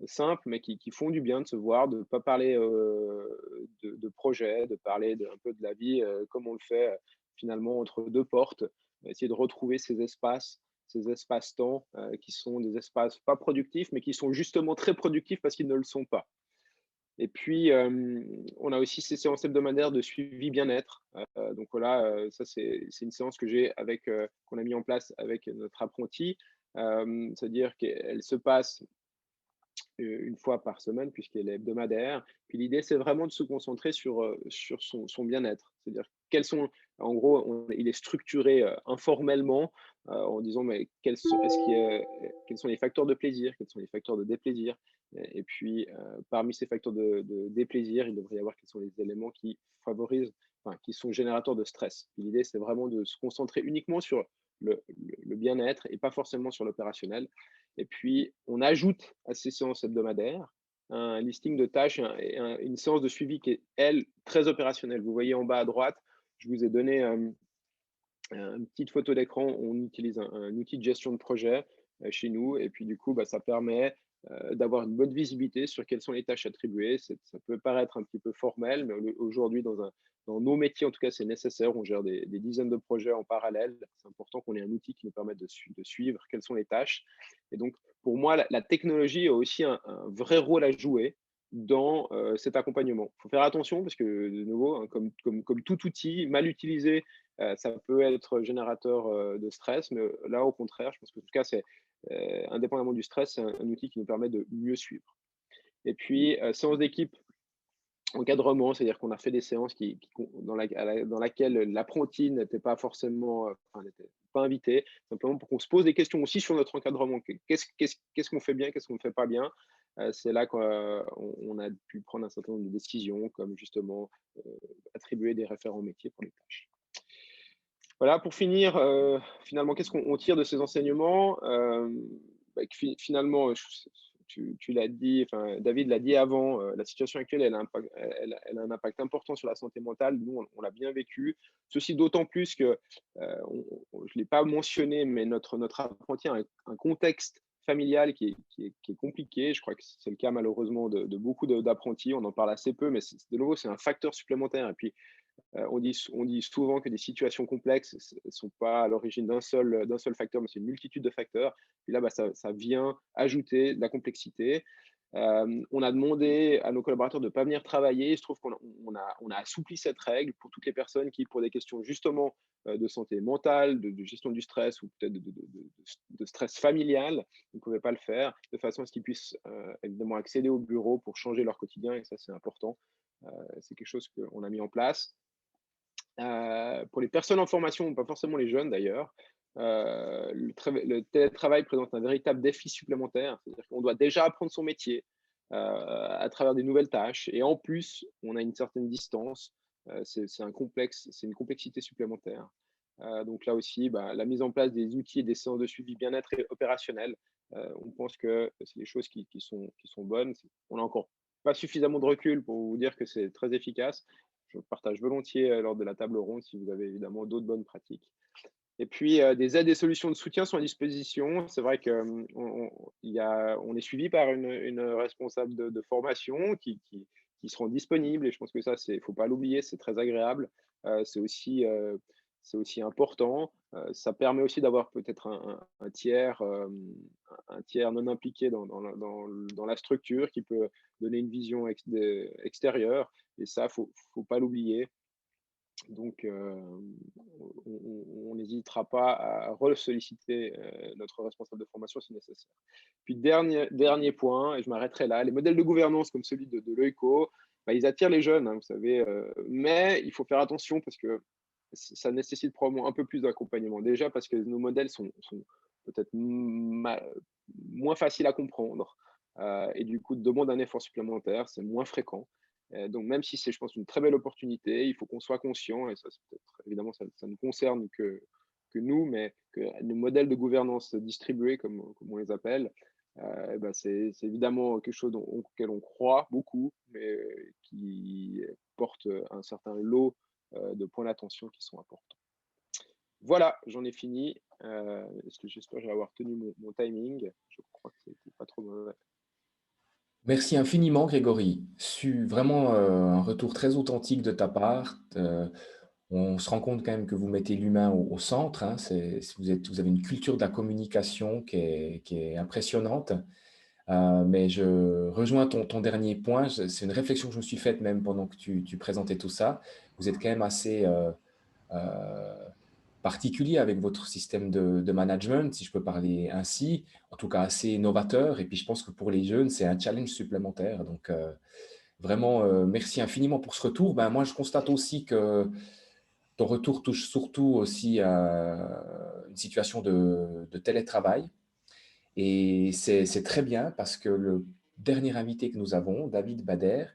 simples, mais qui font du bien de se voir, de ne pas parler de projet, de parler un peu de la vie comme on le fait finalement entre deux portes, essayer de retrouver ces espaces-temps qui sont des espaces pas productifs, mais qui sont justement très productifs parce qu'ils ne le sont pas. Et puis, on a aussi ces séances hebdomadaires de suivi bien-être. Donc voilà, ça c'est une séance qu'on a mis en place avec notre apprenti. C'est-à-dire qu'elle se passe une fois par semaine puisqu'elle est hebdomadaire. Puis l'idée, c'est vraiment de se concentrer sur son bien-être. C'est-à-dire en gros, il est structuré informellement en disant mais quels sont les facteurs de plaisir, quels sont les facteurs de déplaisir. Et puis, parmi ces facteurs de déplaisir, il devrait y avoir quels sont les éléments qui favorisent, enfin, qui sont générateurs de stress. L'idée, c'est vraiment de se concentrer uniquement sur le bien-être et pas forcément sur l'opérationnel. Et puis, on ajoute à ces séances hebdomadaires un listing de tâches et une séance de suivi qui est, elle, très opérationnelle. Vous voyez en bas à droite, je vous ai donné une petite photo d'écran. On utilise un outil de gestion de projet chez nous. Et puis, du coup, bah, ça permet d'avoir une bonne visibilité sur quelles sont les tâches attribuées. Ça peut paraître un petit peu formel, mais aujourd'hui, dans nos métiers, en tout cas, c'est nécessaire. On gère des dizaines de projets en parallèle. C'est important qu'on ait un outil qui nous permette de suivre quelles sont les tâches. Et donc, pour moi, la technologie a aussi un vrai rôle à jouer dans cet accompagnement. Il faut faire attention parce que, de nouveau, hein, comme tout outil, mal utilisé, ça peut être générateur de stress, mais là, au contraire, je pense que, en tout cas, c'est indépendamment du stress, c'est un outil qui nous permet de mieux suivre. Et puis, séance d'équipe, encadrement, c'est-à-dire qu'on a fait des séances dans laquelle l'apprenti n'était pas forcément, enfin, n'était pas invité, simplement pour qu'on se pose des questions aussi sur notre encadrement. Qu'est-ce qu'on fait bien, qu'est-ce qu'on ne fait pas bien? C'est là qu'on a pu prendre un certain nombre de décisions, comme justement attribuer des référents métiers pour les tâches. Voilà, pour finir, finalement, qu'est-ce qu'on tire de ces enseignements? Que finalement, tu l'as dit, enfin, David l'a dit avant, la situation actuelle, elle a un impact important sur la santé mentale. Nous, on l'a bien vécu. Ceci d'autant plus que, je ne l'ai pas mentionné, mais notre apprenti a un contexte familial qui est compliqué. Je crois que c'est le cas malheureusement de beaucoup d'apprentis. On en parle assez peu, mais de nouveau, c'est un facteur supplémentaire. Et puis, on dit souvent que des situations complexes ne sont pas à l'origine d'un seul facteur, mais c'est une multitude de facteurs. Et là, ça vient ajouter de la complexité. On a demandé à nos collaborateurs de ne pas venir travailler. Il se trouve qu'on a assoupli cette règle pour toutes les personnes qui, pour des questions justement de santé mentale, de gestion du stress ou peut-être de stress familial, ne pouvaient pas le faire, de façon à ce qu'ils puissent évidemment accéder au bureau pour changer leur quotidien. Et ça, c'est important. C'est quelque chose qu'on a mis en place. Pour les personnes en formation, pas forcément les jeunes d'ailleurs, le télétravail présente un véritable défi supplémentaire. C'est-à-dire qu'on doit déjà apprendre son métier à travers des nouvelles tâches. Et en plus, on a une certaine distance. C'est une complexité supplémentaire. Donc là aussi, la mise en place des outils et des séances de suivi bien-être et opérationnel, on pense que c'est des choses qui sont bonnes. On n'a encore pas suffisamment de recul pour vous dire que c'est très efficace. Je partage volontiers lors de la table ronde si vous avez évidemment d'autres bonnes pratiques. Et puis, des aides et solutions de soutien sont à disposition. C'est vrai qu'on on est suivi par une responsable de formation qui seront disponibles et je pense que ça, il ne faut pas l'oublier, c'est très agréable. C'est aussi important. Ça permet aussi d'avoir peut-être un tiers, un tiers non impliqué dans la structure qui peut donner une vision extérieure et ça, faut pas l'oublier. Donc, on n'hésitera pas à solliciter notre responsable de formation si nécessaire. Puis, dernier point, et je m'arrêterai là, les modèles de gouvernance comme celui de l'ECO, ils attirent les jeunes, hein, vous savez, mais il faut faire attention parce que ça nécessite probablement un peu plus d'accompagnement. Déjà parce que nos modèles sont peut-être moins faciles à comprendre et du coup demandent un effort supplémentaire, c'est moins fréquent. Donc même si c'est, je pense, une très belle opportunité, il faut qu'on soit conscient, et ça, c'est peut-être, évidemment, ça ne concerne que nous, mais que nos modèles de gouvernance distribués, comme on les appelle, c'est évidemment quelque chose auquel on croit beaucoup, mais qui porte un certain lot de points d'attention qui sont importants. Voilà, j'en ai fini. J'espère que je vais avoir tenu mon timing. Je crois que c'était pas trop mauvais. Merci infiniment, Grégory. Vraiment un retour très authentique de ta part. On se rend compte quand même que vous mettez l'humain au centre, hein. Vous avez une culture de la communication qui est impressionnante. Mais je rejoins ton dernier point. C'est une réflexion que je me suis faite même pendant que tu présentais tout ça. Vous êtes quand même assez particulier avec votre système de management, si je peux parler ainsi, en tout cas assez novateur. Et puis, je pense que pour les jeunes, c'est un challenge supplémentaire. Donc, vraiment, merci infiniment pour ce retour. Moi, je constate aussi que ton retour touche surtout aussi à une situation de télétravail. Et c'est très bien parce que le dernier invité que nous avons, David Bader,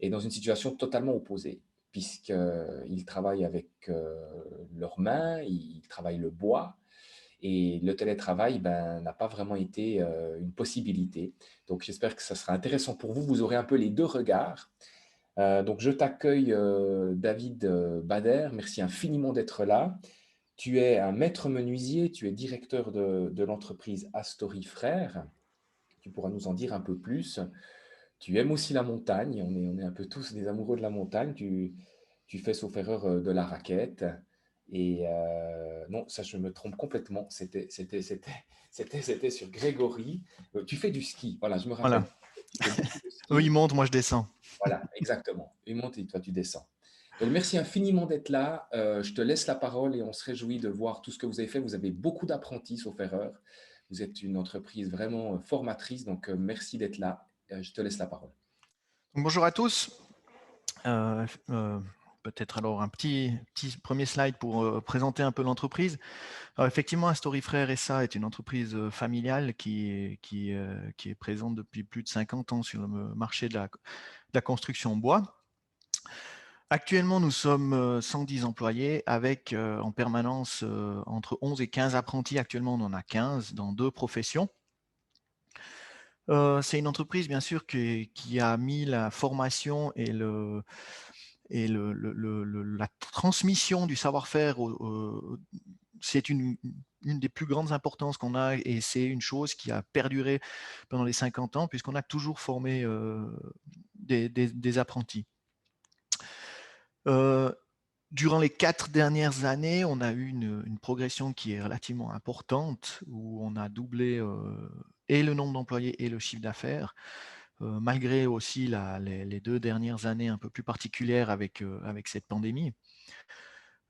est dans une situation totalement opposée, puisqu'il travaille avec leurs mains, il travaille le bois, et le télétravail n'a pas vraiment été une possibilité. Donc j'espère que ça sera intéressant pour vous, vous aurez un peu les deux regards. Donc je t'accueille, David Bader, merci infiniment d'être là. Tu es un maître menuisier, tu es directeur de l'entreprise Astory Frères. Tu pourras nous en dire un peu plus. Tu aimes aussi la montagne, on est un peu tous des amoureux de la montagne. Tu fais, sauf erreur, de la raquette. Et non, ça, je me trompe complètement. C'était sur Grégory. Tu fais du ski, voilà, je me rappelle. Voilà. Tu fais beaucoup de Eux, ils montent, moi, je descends. Voilà, exactement. Une montée, toi, tu descends. Donc, merci infiniment d'être là. Je te laisse la parole et on se réjouit de voir tout ce que vous avez fait. Vous avez beaucoup d'apprentis, sauf erreur. Vous êtes une entreprise vraiment formatrice, donc merci d'être là. Je te laisse la parole. Donc, bonjour à tous. Peut-être alors un petit premier slide pour présenter un peu l'entreprise. Alors effectivement, Astory Frères SA est une entreprise familiale qui est présente depuis plus de 50 ans sur le marché de la construction en bois. Actuellement, nous sommes 110 employés avec en permanence entre 11 et 15 apprentis. Actuellement, on en a 15 dans 2 professions. C'est une entreprise, bien sûr, qui a mis la formation et la transmission du savoir-faire. C'est une des plus grandes importances qu'on a et c'est une chose qui a perduré pendant les 50 ans puisqu'on a toujours formé des apprentis. Durant les 4 dernières années, on a eu une progression qui est relativement importante, où on a doublé et le nombre d'employés et le chiffre d'affaires, malgré aussi les 2 dernières années un peu plus particulières avec cette pandémie.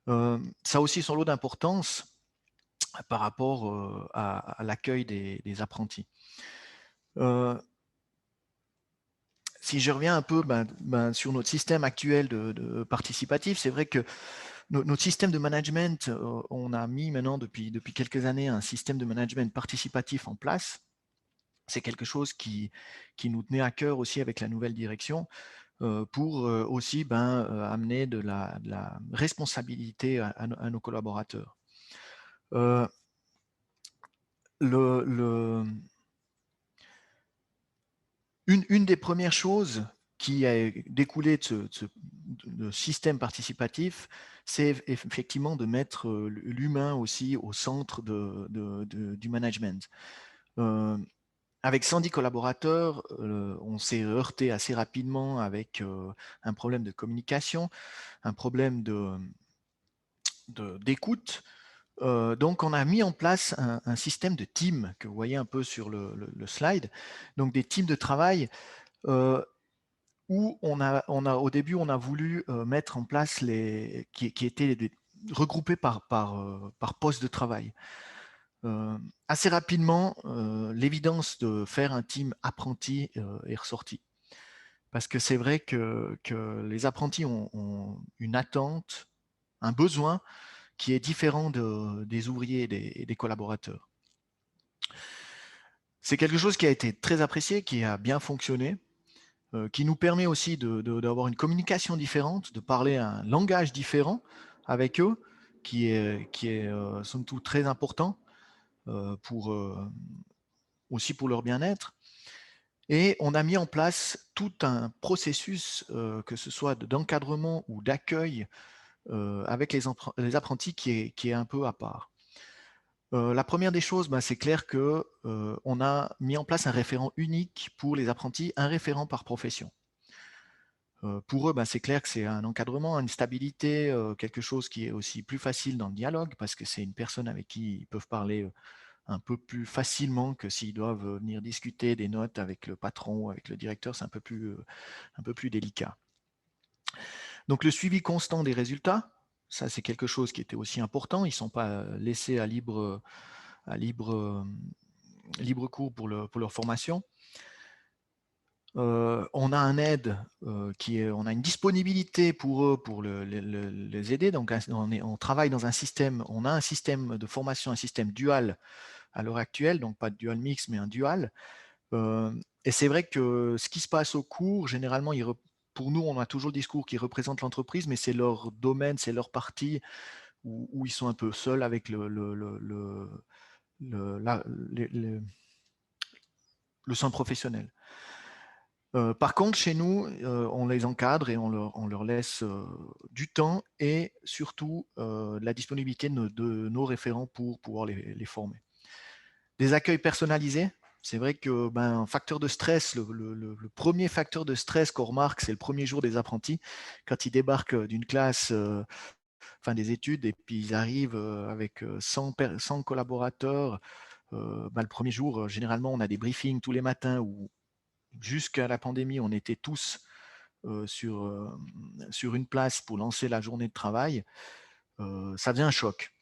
Ça a aussi son lot d'importance par rapport à l'accueil des apprentis. Si je reviens un peu sur notre système actuel de participatif, c'est vrai que notre système de management, on a mis maintenant depuis quelques années un système de management participatif en place. C'est quelque chose qui nous tenait à cœur aussi avec la nouvelle direction pour aussi amener de la responsabilité à nos collaborateurs. Une des premières choses qui a découlé de ce système participatif, c'est effectivement de mettre l'humain aussi au centre du management. Avec 110 collaborateurs, on s'est heurté assez rapidement avec un problème de communication, un problème d'écoute. Donc, on a mis en place un système de team que vous voyez un peu sur le slide. Donc, des teams de travail où au début, on a voulu mettre en place qui étaient regroupés par poste de travail. Assez rapidement, l'évidence de faire un team apprenti est ressortie. Parce que c'est vrai que les apprentis ont une attente, un besoin qui est différent des ouvriers et des collaborateurs. C'est quelque chose qui a été très apprécié, qui a bien fonctionné, qui nous permet aussi d'avoir une communication différente, de parler un langage différent avec eux, qui est somme toute très important aussi pour leur bien-être. Et on a mis en place tout un processus, que ce soit d'encadrement ou d'accueil avec les apprentis qui est un peu à part. La première des choses, c'est clair qu'on a mis en place un référent unique pour les apprentis, un référent par profession. Pour eux, c'est clair que c'est un encadrement, une stabilité, quelque chose qui est aussi plus facile dans le dialogue parce que c'est une personne avec qui ils peuvent parler un peu plus facilement que s'ils doivent venir discuter des notes avec le patron ou avec le directeur, c'est un peu plus délicat. Donc le suivi constant des résultats, ça c'est quelque chose qui était aussi important, ils ne sont pas laissés à libre cours pour leur formation. On a un aide on a une disponibilité pour eux pour les aider. Donc on travaille dans un système, on a un système de formation, un système dual à l'heure actuelle, donc pas de dual mix, mais un dual. Et c'est vrai que ce qui se passe au cours, généralement, pour nous, on a toujours le discours qui représente l'entreprise, mais c'est leur domaine, c'est leur partie où ils sont un peu seuls avec le centre professionnel. Par contre, chez nous, on les encadre et on leur laisse du temps et surtout la disponibilité de nos référents pour pouvoir les former. Des accueils personnalisés, c'est vrai que un facteur de stress, le premier facteur de stress qu'on remarque, c'est le premier jour des apprentis, quand ils débarquent d'une classe, des études, et puis ils arrivent avec 100 collaborateurs. Le premier jour, généralement, on a des briefings tous les matins où jusqu'à la pandémie, on était tous sur une place pour lancer la journée de travail, ça faisait un choc.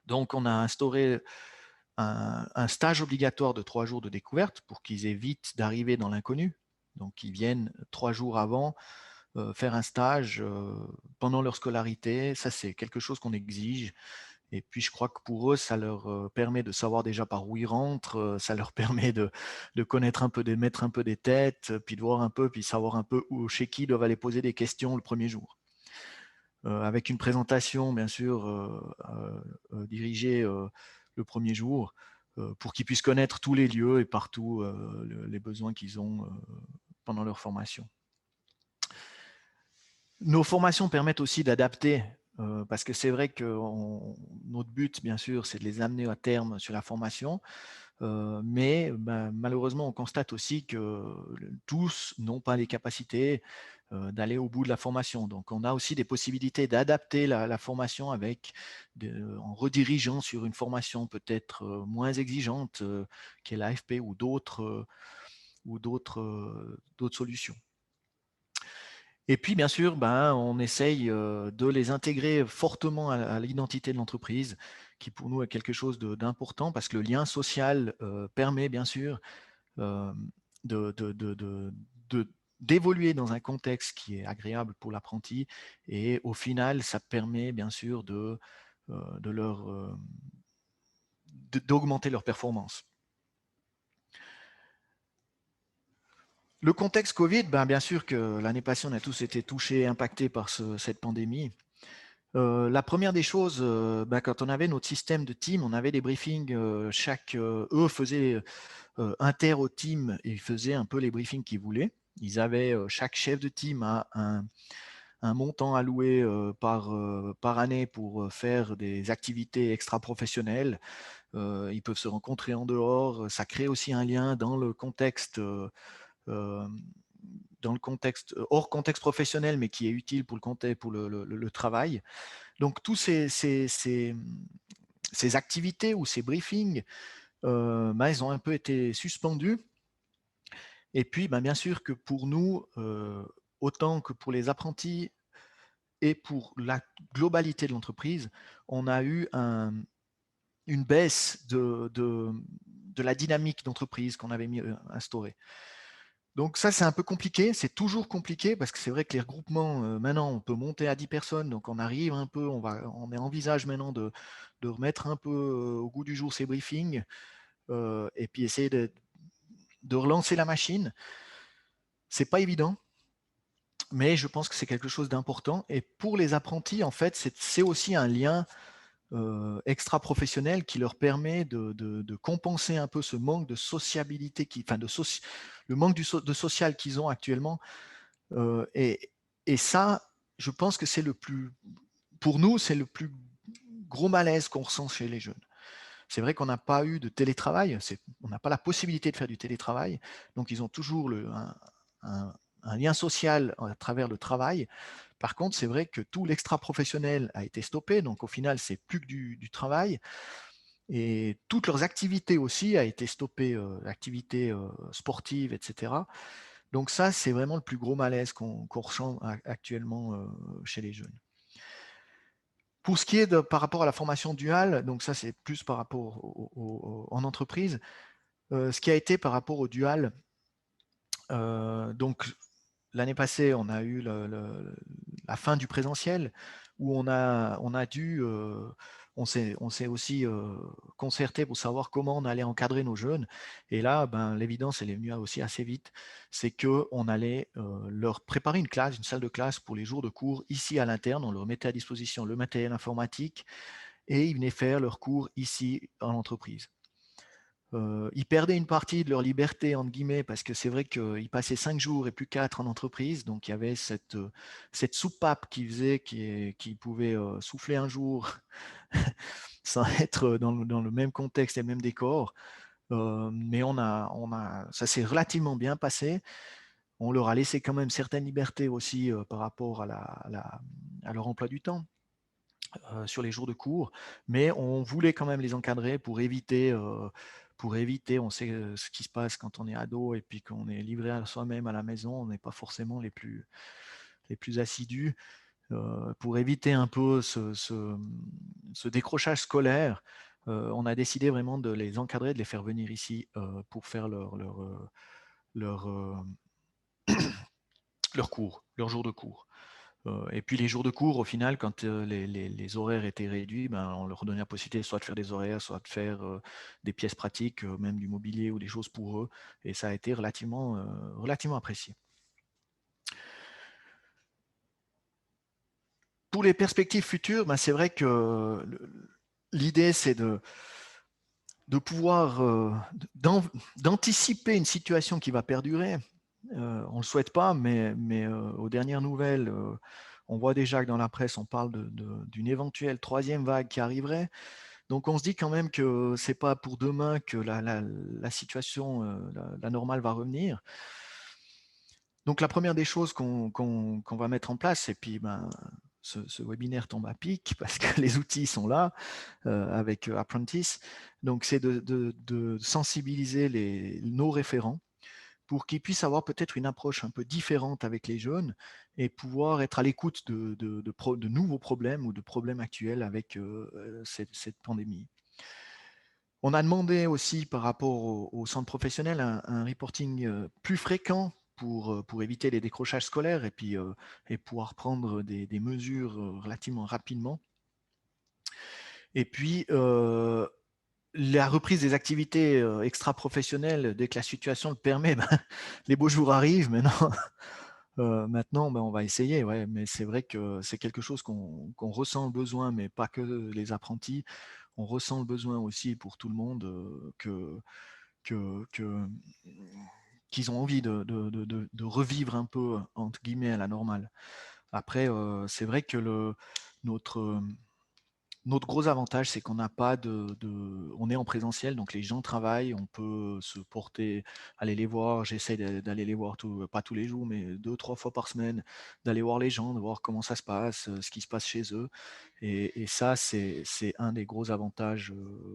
Donc, on a instauré un stage obligatoire de 3 jours de découverte pour qu'ils évitent d'arriver dans l'inconnu. Donc, ils viennent 3 jours avant faire un stage pendant leur scolarité. Ça, c'est quelque chose qu'on exige. Et puis, je crois que pour eux, ça leur permet de savoir déjà par où ils rentrent, ça leur permet de connaître un peu, de mettre un peu des têtes, puis de voir un peu, puis savoir un peu chez qui ils doivent aller poser des questions le premier jour. Avec une présentation, bien sûr, dirigée le premier jour, pour qu'ils puissent connaître tous les lieux et partout les besoins qu'ils ont pendant leur formation. Nos formations permettent aussi d'adapter, parce que c'est vrai que notre but, bien sûr, c'est de les amener à terme sur la formation, mais malheureusement, on constate aussi que tous n'ont pas les capacités d'aller au bout de la formation. Donc, on a aussi des possibilités d'adapter la formation en redirigeant sur une formation peut-être moins exigeante, qui est l'AFP ou d'autres solutions. Et puis, bien sûr, on essaye de les intégrer fortement à l'identité de l'entreprise, qui pour nous est quelque chose d'important, parce que le lien social permet, bien sûr, d'évoluer dans un contexte qui est agréable pour l'apprenti. Et au final, ça permet, bien sûr, d'augmenter leur performance. Le contexte Covid, bien sûr que l'année passée, on a tous été touchés, impactés par cette pandémie. La première des choses, quand on avait notre système de team, on avait des briefings, eux faisaient inter au team et ils faisaient un peu les briefings qu'ils voulaient. Ils avaient, chaque chef de team a un montant alloué par année pour faire des activités extra-professionnelles. Ils peuvent se rencontrer en dehors. Ça crée aussi un lien dans le contexte hors contexte professionnel, mais qui est utile pour le travail. Donc, tous ces activités ou ces briefings, ils ont un peu été suspendus. Et puis, bien sûr que pour nous, autant que pour les apprentis et pour la globalité de l'entreprise, on a eu une baisse de la dynamique d'entreprise qu'on avait instaurée. Donc ça, c'est un peu compliqué, c'est toujours compliqué parce que c'est vrai que les regroupements, maintenant, on peut monter à 10 personnes, donc on arrive un peu, on envisage maintenant de remettre un peu au goût du jour ces briefings et puis essayer de relancer la machine. C'est pas évident, mais je pense que c'est quelque chose d'important. Et pour les apprentis, en fait, c'est aussi un lien extra-professionnel qui leur permet de compenser un peu ce manque de sociabilité, le manque de social qu'ils ont actuellement. Et ça, je pense que pour nous, c'est le plus gros malaise qu'on ressent chez les jeunes. C'est vrai qu'on n'a pas eu de télétravail, on n'a pas la possibilité de faire du télétravail, donc ils ont toujours un lien social à travers le travail. Par contre, c'est vrai que tout l'extra-professionnel a été stoppé, donc au final, c'est plus que du travail. Et toutes leurs activités aussi a été stoppées, activités sportives, etc. Donc ça, c'est vraiment le plus gros malaise qu'on ressent actuellement chez les jeunes. Pour ce qui est par rapport à la formation duale, donc ça c'est plus par rapport en entreprise, ce qui a été par rapport au dual, donc l'année passée, on a eu la fin du présentiel où on s'est aussi concerté pour savoir comment on allait encadrer nos jeunes. Et là, l'évidence, elle est venue aussi assez vite, c'est qu'on allait leur préparer une salle de classe pour les jours de cours ici à l'interne. On leur mettait à disposition le matériel informatique et ils venaient faire leurs cours ici en entreprise. Ils perdaient une partie de leur liberté, entre guillemets, parce que c'est vrai qu'ils passaient 5 jours et plus 4 en entreprise. Donc, il y avait cette soupape qui faisait qu'ils pouvaient souffler un jour sans être dans le même contexte et le même décor. Mais ça s'est relativement bien passé. On leur a laissé quand même certaines libertés aussi par rapport à leur emploi du temps sur les jours de cours, mais on voulait quand même les encadrer pour éviter pour éviter, on sait ce qui se passe quand on est ado et puis qu'on est livré à soi-même à la maison, on n'est pas forcément les plus assidus. Pour éviter un peu ce décrochage scolaire, on a décidé vraiment de les encadrer, de les faire venir ici pour faire leur cours, leur jour de cours. Et puis les jours de cours, au final, quand les horaires étaient réduits, ben, on leur donnait la possibilité soit de faire des horaires, soit de faire des pièces pratiques, même du mobilier ou des choses pour eux. Et ça a été relativement apprécié. Pour les perspectives futures, ben, c'est vrai que l'idée, c'est de pouvoir d'anticiper une situation qui va perdurer. On ne le souhaite pas, mais aux dernières nouvelles, on voit déjà que dans la presse, on parle d'une éventuelle troisième vague qui arriverait. Donc on se dit quand même que ce n'est pas pour demain que la situation, la normale va revenir. Donc la première des choses qu'on va mettre en place, et puis ben, ce webinaire tombe à pic parce que les outils sont là avec Apprentice, donc c'est de sensibiliser nos référents pour qu'ils puissent avoir peut-être une approche un peu différente avec les jeunes et pouvoir être à l'écoute de nouveaux problèmes ou de problèmes actuels avec cette pandémie. On a demandé aussi par rapport au centre professionnel un reporting plus fréquent pour éviter les décrochages scolaires et puis et pouvoir prendre des mesures relativement rapidement. Et puis, la reprise des activités extra-professionnelles, dès que la situation le permet, ben, les beaux jours arrivent. Maintenant, ben, on va essayer. Ouais, mais c'est vrai que c'est quelque chose qu'on ressent le besoin, mais pas que les apprentis. On ressent le besoin aussi pour tout le monde qu'ils ont envie de revivre un peu, entre guillemets, à la normale. Après, c'est vrai que notre gros avantage, c'est qu'on n'a pas on est en présentiel, donc les gens travaillent, on peut se porter, aller les voir. J'essaie d'aller les voir, pas tous les jours, mais 2-3 fois par semaine, d'aller voir les gens, de voir comment ça se passe, ce qui se passe chez eux. Et ça, c'est un des gros avantages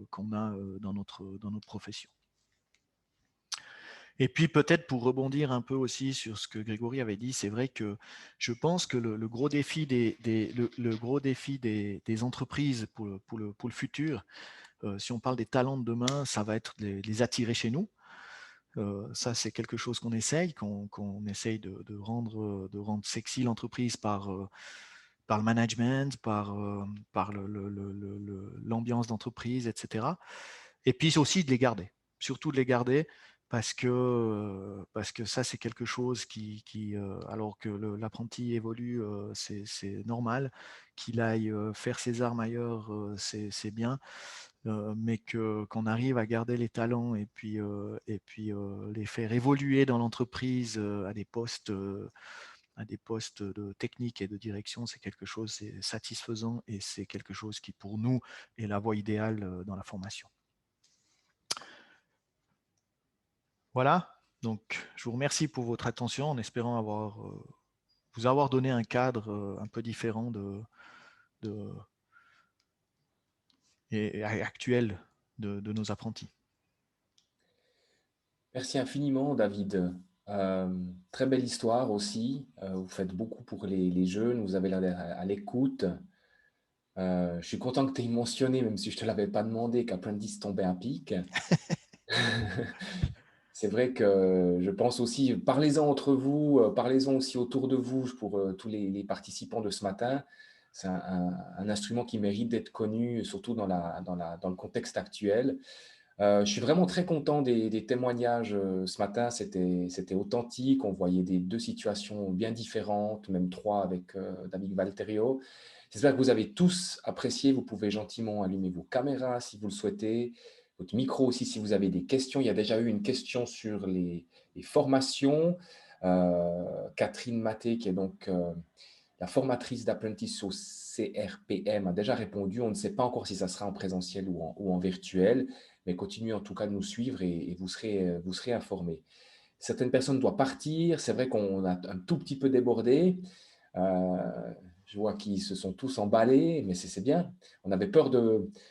qu'on a dans notre profession. Et puis peut-être pour rebondir un peu aussi sur ce que Grégory avait dit, c'est vrai que je pense que le gros défi le gros défi des entreprises pour le futur, si on parle des talents de demain, ça va être de les attirer chez nous. Ça, c'est quelque chose qu'on essaye, qu'on essaye de rendre sexy l'entreprise par le management, par l'ambiance d'entreprise, etc. Et puis aussi de les garder, surtout de les garder parce que ça, c'est quelque chose qui alors que l'apprenti évolue, c'est normal. Qu'il aille faire ses armes ailleurs, c'est bien. Mais qu'on arrive à garder les talents et puis les faire évoluer dans l'entreprise à des postes de technique et de direction, c'est quelque chose, c'est satisfaisant et c'est quelque chose qui, pour nous, est la voie idéale dans la formation. Voilà, donc je vous remercie pour votre attention en espérant vous avoir donné un cadre un peu différent et actuel de nos apprentis. Merci infiniment, David. Très belle histoire aussi. Vous faites beaucoup pour les jeunes, vous avez l'air d'être à l'écoute. Je suis content que tu aies mentionné, même si je ne te l'avais pas demandé, qu'Apprentice tombait à pic. C'est vrai que je pense aussi, parlez-en entre vous, parlez-en aussi autour de vous pour tous les participants de ce matin. C'est un instrument qui mérite d'être connu, surtout dans le contexte actuel. Je suis vraiment très content des témoignages ce matin. C'était authentique. On voyait deux situations bien différentes, même trois avec David Valterio. J'espère que vous avez tous apprécié. Vous pouvez gentiment allumer vos caméras si vous le souhaitez, votre micro aussi si vous avez des questions. Il y a déjà eu une question sur les formations. Catherine Maté, qui est donc la formatrice d'Apprentice au CRPM, a déjà répondu. On ne sait pas encore si ça sera en présentiel ou en virtuel, mais continuez en tout cas de nous suivre et vous serez informés. Certaines personnes doivent partir. C'est vrai qu'on a un tout petit peu débordé. Je vois qu'ils se sont tous emballés, mais c'est bien. On avait peur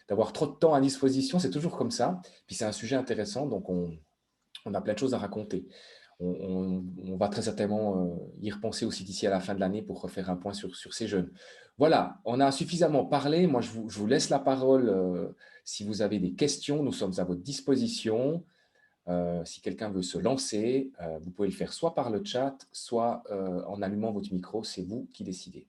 d'avoir trop de temps à disposition, c'est toujours comme ça. Puis c'est un sujet intéressant, donc on a plein de choses à raconter. On va très certainement y repenser aussi d'ici à la fin de l'année pour refaire un point sur ces jeunes. Voilà, on a suffisamment parlé. Moi, je vous laisse la parole si vous avez des questions. Nous sommes à votre disposition. Si quelqu'un veut se lancer, vous pouvez le faire soit par le chat, soit en allumant votre micro. C'est vous qui décidez.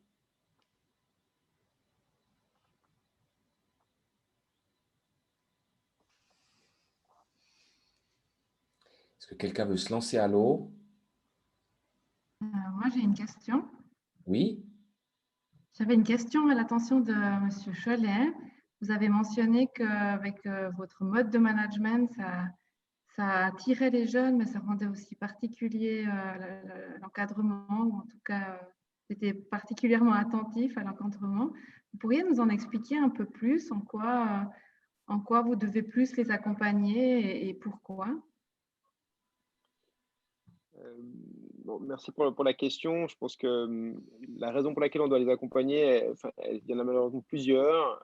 Est-ce que quelqu'un veut se lancer à l'eau? Moi, j'ai une question. Oui? J'avais une question à l'attention de M. Cholet. Vous avez mentionné qu'avec votre mode de management, ça attirait les jeunes, mais ça rendait aussi particulier l'encadrement, ou en tout cas, c'était particulièrement attentif à l'encadrement. Vous pourriez nous en expliquer un peu plus en quoi vous devez plus les accompagner et pourquoi? Bon, merci pour la question. Je pense que la raison pour laquelle on doit les accompagner, il y en a malheureusement plusieurs.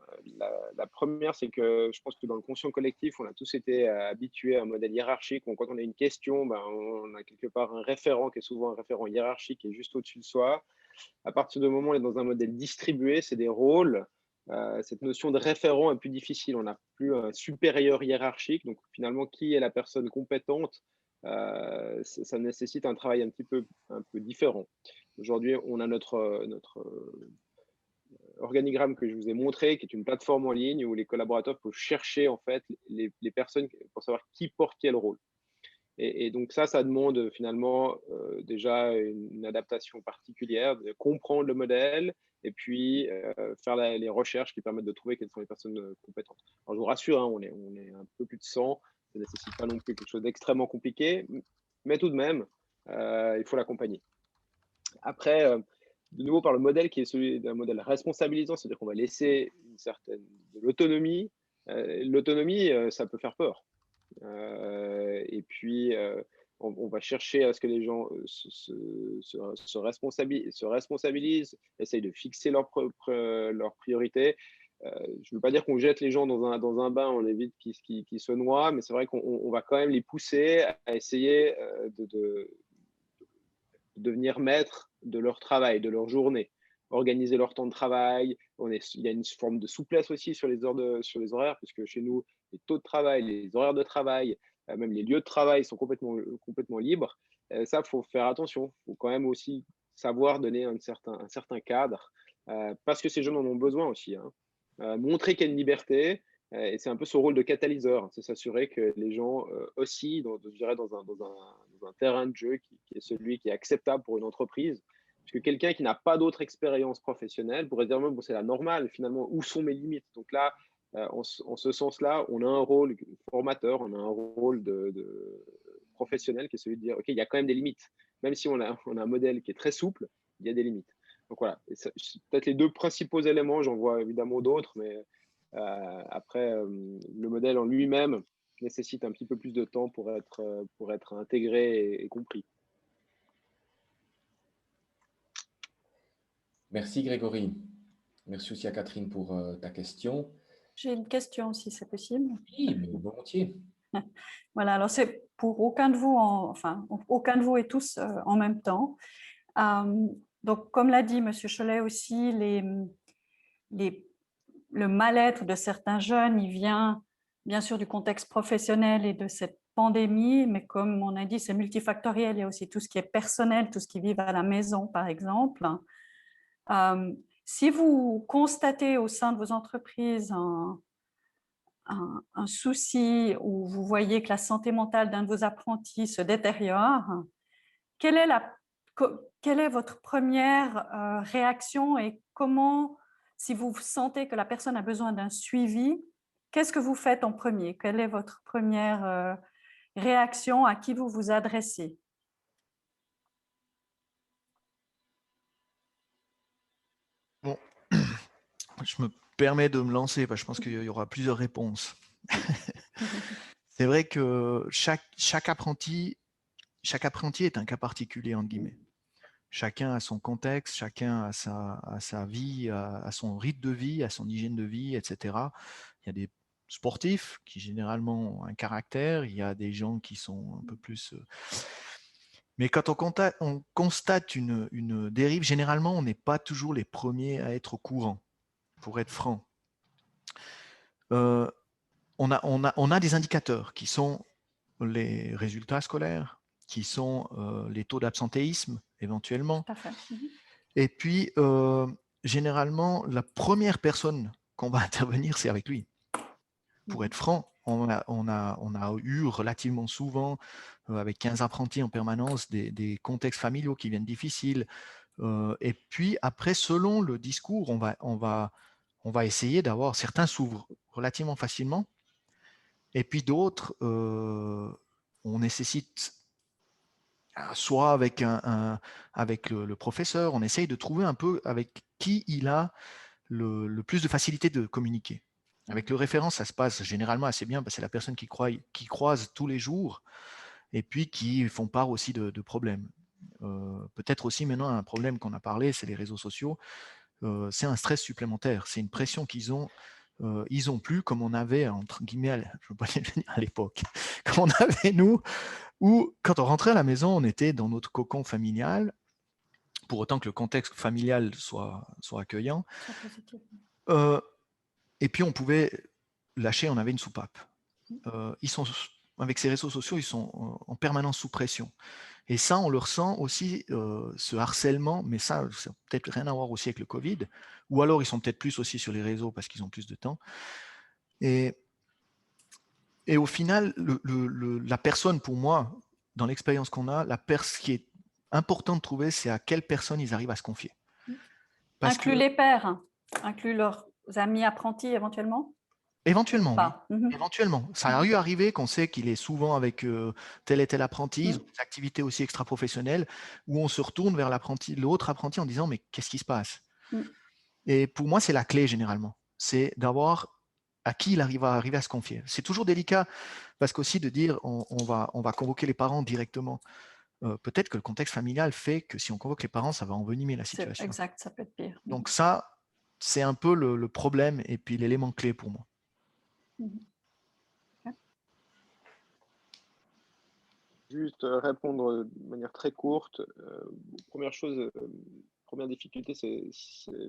La première, c'est que je pense que dans le conscient collectif, on a tous été habitués à un modèle hiérarchique. Quand on a une question, on a quelque part un référent qui est souvent un référent hiérarchique qui est juste au-dessus de soi. À partir du moment où on est dans un modèle distribué, c'est des rôles. Cette notion de référent est plus difficile. On n'a plus un supérieur hiérarchique. Donc finalement, qui est la personne compétente? Ça nécessite un travail un peu différent. Aujourd'hui, on a notre organigramme que je vous ai montré, qui est une plateforme en ligne où les collaborateurs peuvent chercher en fait les personnes pour savoir qui porte quel rôle. Et donc ça demande finalement déjà une adaptation particulière, de comprendre le modèle et puis faire les recherches qui permettent de trouver quelles sont les personnes compétentes. Alors je vous rassure, hein, on est un peu plus de 100, ça ne nécessite pas non plus quelque chose d'extrêmement compliqué, mais tout de même, il faut l'accompagner. Après, de nouveau par le modèle qui est celui d'un modèle responsabilisant, c'est-à-dire qu'on va laisser une certaine de l'autonomie. L'autonomie, ça peut faire peur. Et puis, on va chercher à ce que les gens se responsabilisent, essayent de fixer leurs priorités. Je ne veux pas dire qu'on jette les gens dans un bain, on évite qu'ils se noient, mais c'est vrai qu'on va quand même les pousser à essayer de devenir maîtres de leur travail, de leur journée, organiser leur temps de travail. Il y a une forme de souplesse aussi sur les horaires, puisque chez nous, les taux de travail, les horaires de travail, même les lieux de travail sont complètement libres. Ça, il faut faire attention. Il faut quand même aussi savoir donner un certain cadre, parce que ces jeunes en ont besoin aussi. Hein. Montrer qu'il y a une liberté, et c'est un peu ce rôle de catalyseur, c'est s'assurer que les gens oscillent je dirais dans un terrain de jeu qui est celui qui est acceptable pour une entreprise. Parce que quelqu'un qui n'a pas d'autre expérience professionnelle pourrait dire, bon, c'est la normale, finalement, où sont mes limites? Donc là, en ce sens-là, on a un rôle formateur, on a un rôle de professionnel qui est celui de dire, OK, il y a quand même des limites. Même si on a un modèle qui est très souple, il y a des limites. Donc voilà, peut-être les deux principaux éléments, j'en vois évidemment d'autres, mais après, le modèle en lui-même nécessite un petit peu plus de temps pour être intégré et compris. Merci Grégory. Merci aussi à Catherine pour ta question. J'ai une question si c'est possible. Oui, mais volontiers. Voilà, alors c'est pour aucun de vous, aucun de vous et tous en même temps. Donc, comme l'a dit M. Cholet aussi, le mal-être de certains jeunes, il vient bien sûr du contexte professionnel et de cette pandémie, mais comme on a dit, c'est multifactoriel. Il y a aussi tout ce qui est personnel, tout ce qui vit à la maison, par exemple. Si vous constatez au sein de vos entreprises un souci ou vous voyez que la santé mentale d'un de vos apprentis se détériore, quelle est votre première réaction et comment, si vous sentez que la personne a besoin d'un suivi, qu'est-ce que vous faites en premier? Quelle est votre première réaction? À qui vous vous adressez? Bon, je me permets de me lancer, parce que je pense qu'il y aura plusieurs réponses. C'est vrai que chaque apprenti est un cas particulier, entre guillemets. Chacun a son contexte, chacun a sa vie, a son rythme de vie, a son hygiène de vie, etc. Il y a des sportifs qui généralement ont un caractère, il y a des gens qui sont un peu plus... Mais quand on constate une dérive, généralement, on n'est pas toujours les premiers à être au courant, pour être franc. On a des indicateurs qui sont les résultats scolaires, qui sont les taux d'absentéisme éventuellement. Tout à fait. Et puis, généralement, la première personne qu'on va intervenir, c'est avec lui. Pour être franc, on a eu relativement souvent, avec 15 apprentis en permanence, des contextes familiaux qui viennent difficiles. Et puis après, selon le discours, on va essayer d'avoir, certains s'ouvrent relativement facilement, et puis d'autres, on nécessite soit avec, avec le professeur, on essaye de trouver un peu avec qui il a le plus de facilité de communiquer. Avec le référent, ça se passe généralement assez bien, parce que c'est la personne qui croise tous les jours et puis qui font part aussi de problèmes. Peut-être aussi maintenant un problème qu'on a parlé, c'est les réseaux sociaux. C'est un stress supplémentaire, c'est une pression qu'ils ont. Ils n'ont plus comme on avait, entre guillemets, je veux pas dire à l'époque, comme on avait nous, où quand on rentrait à la maison, on était dans notre cocon familial, pour autant que le contexte familial soit accueillant. Et puis on pouvait lâcher, on avait une soupape. Ils sont, avec ces réseaux sociaux, ils sont en permanence sous pression. Et ça, on le ressent aussi, ce harcèlement, mais ça n'a peut-être rien à voir aussi avec le Covid, ou alors ils sont peut-être plus aussi sur les réseaux parce qu'ils ont plus de temps. Et au final, la personne, pour moi, dans l'expérience qu'on a, ce qui est important de trouver, c'est à quelle personne ils arrivent à se confier. Inclus les pairs, inclus leurs amis apprentis éventuellement? Éventuellement, oui. Éventuellement. Ça a eu arrivé qu'on sait qu'il est souvent avec tel et tel apprenti, ils ont des activités aussi extra-professionnelles, où on se retourne vers l'autre apprenti en disant « mais qu'est-ce qui se passe ?» Et pour moi, c'est la clé généralement. C'est d'avoir à qui il arrive à se confier. C'est toujours délicat, parce qu'aussi de dire on va convoquer les parents directement. Peut-être que le contexte familial fait que si on convoque les parents, ça va envenimer la situation. Exact, ça peut être pire. Donc ça, c'est un peu le problème et puis l'élément clé pour moi. Juste répondre de manière très courte. Première chose, première difficulté, c'est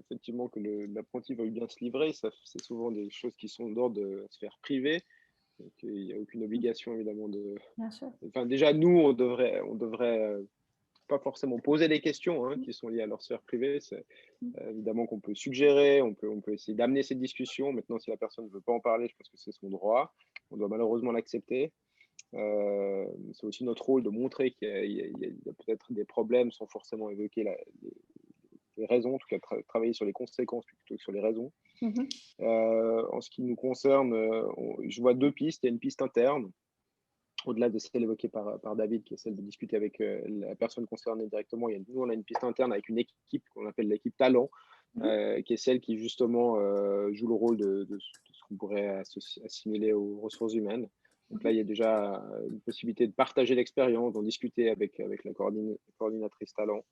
effectivement que l'apprenti veuille bien se livrer. C'est souvent des choses qui sont d'ordre de la sphère privée. Donc, il n'y a aucune obligation évidemment de. Bien sûr. Enfin, déjà, nous, on devrait pas forcément poser des questions qui sont liées à leur sphère privée. C'est évidemment qu'on peut suggérer, on peut essayer d'amener cette discussion. Maintenant, si la personne ne veut pas en parler, je pense que c'est son droit. On doit malheureusement l'accepter. C'est aussi notre rôle de montrer qu'il y a peut-être des problèmes sans forcément évoquer les raisons, en tout cas travailler sur les conséquences plutôt que sur les raisons. En ce qui nous concerne, je vois deux pistes. Il y a une piste interne, au-delà de celle évoquée par David, qui est celle de discuter avec la personne concernée directement. Nous, on a une piste interne avec une équipe qu'on appelle l'équipe talent, qui est celle qui justement joue le rôle de ce qu'on pourrait assimiler aux ressources humaines. Donc là, il y a déjà une possibilité de partager l'expérience, d'en discuter avec la coordinatrice talent.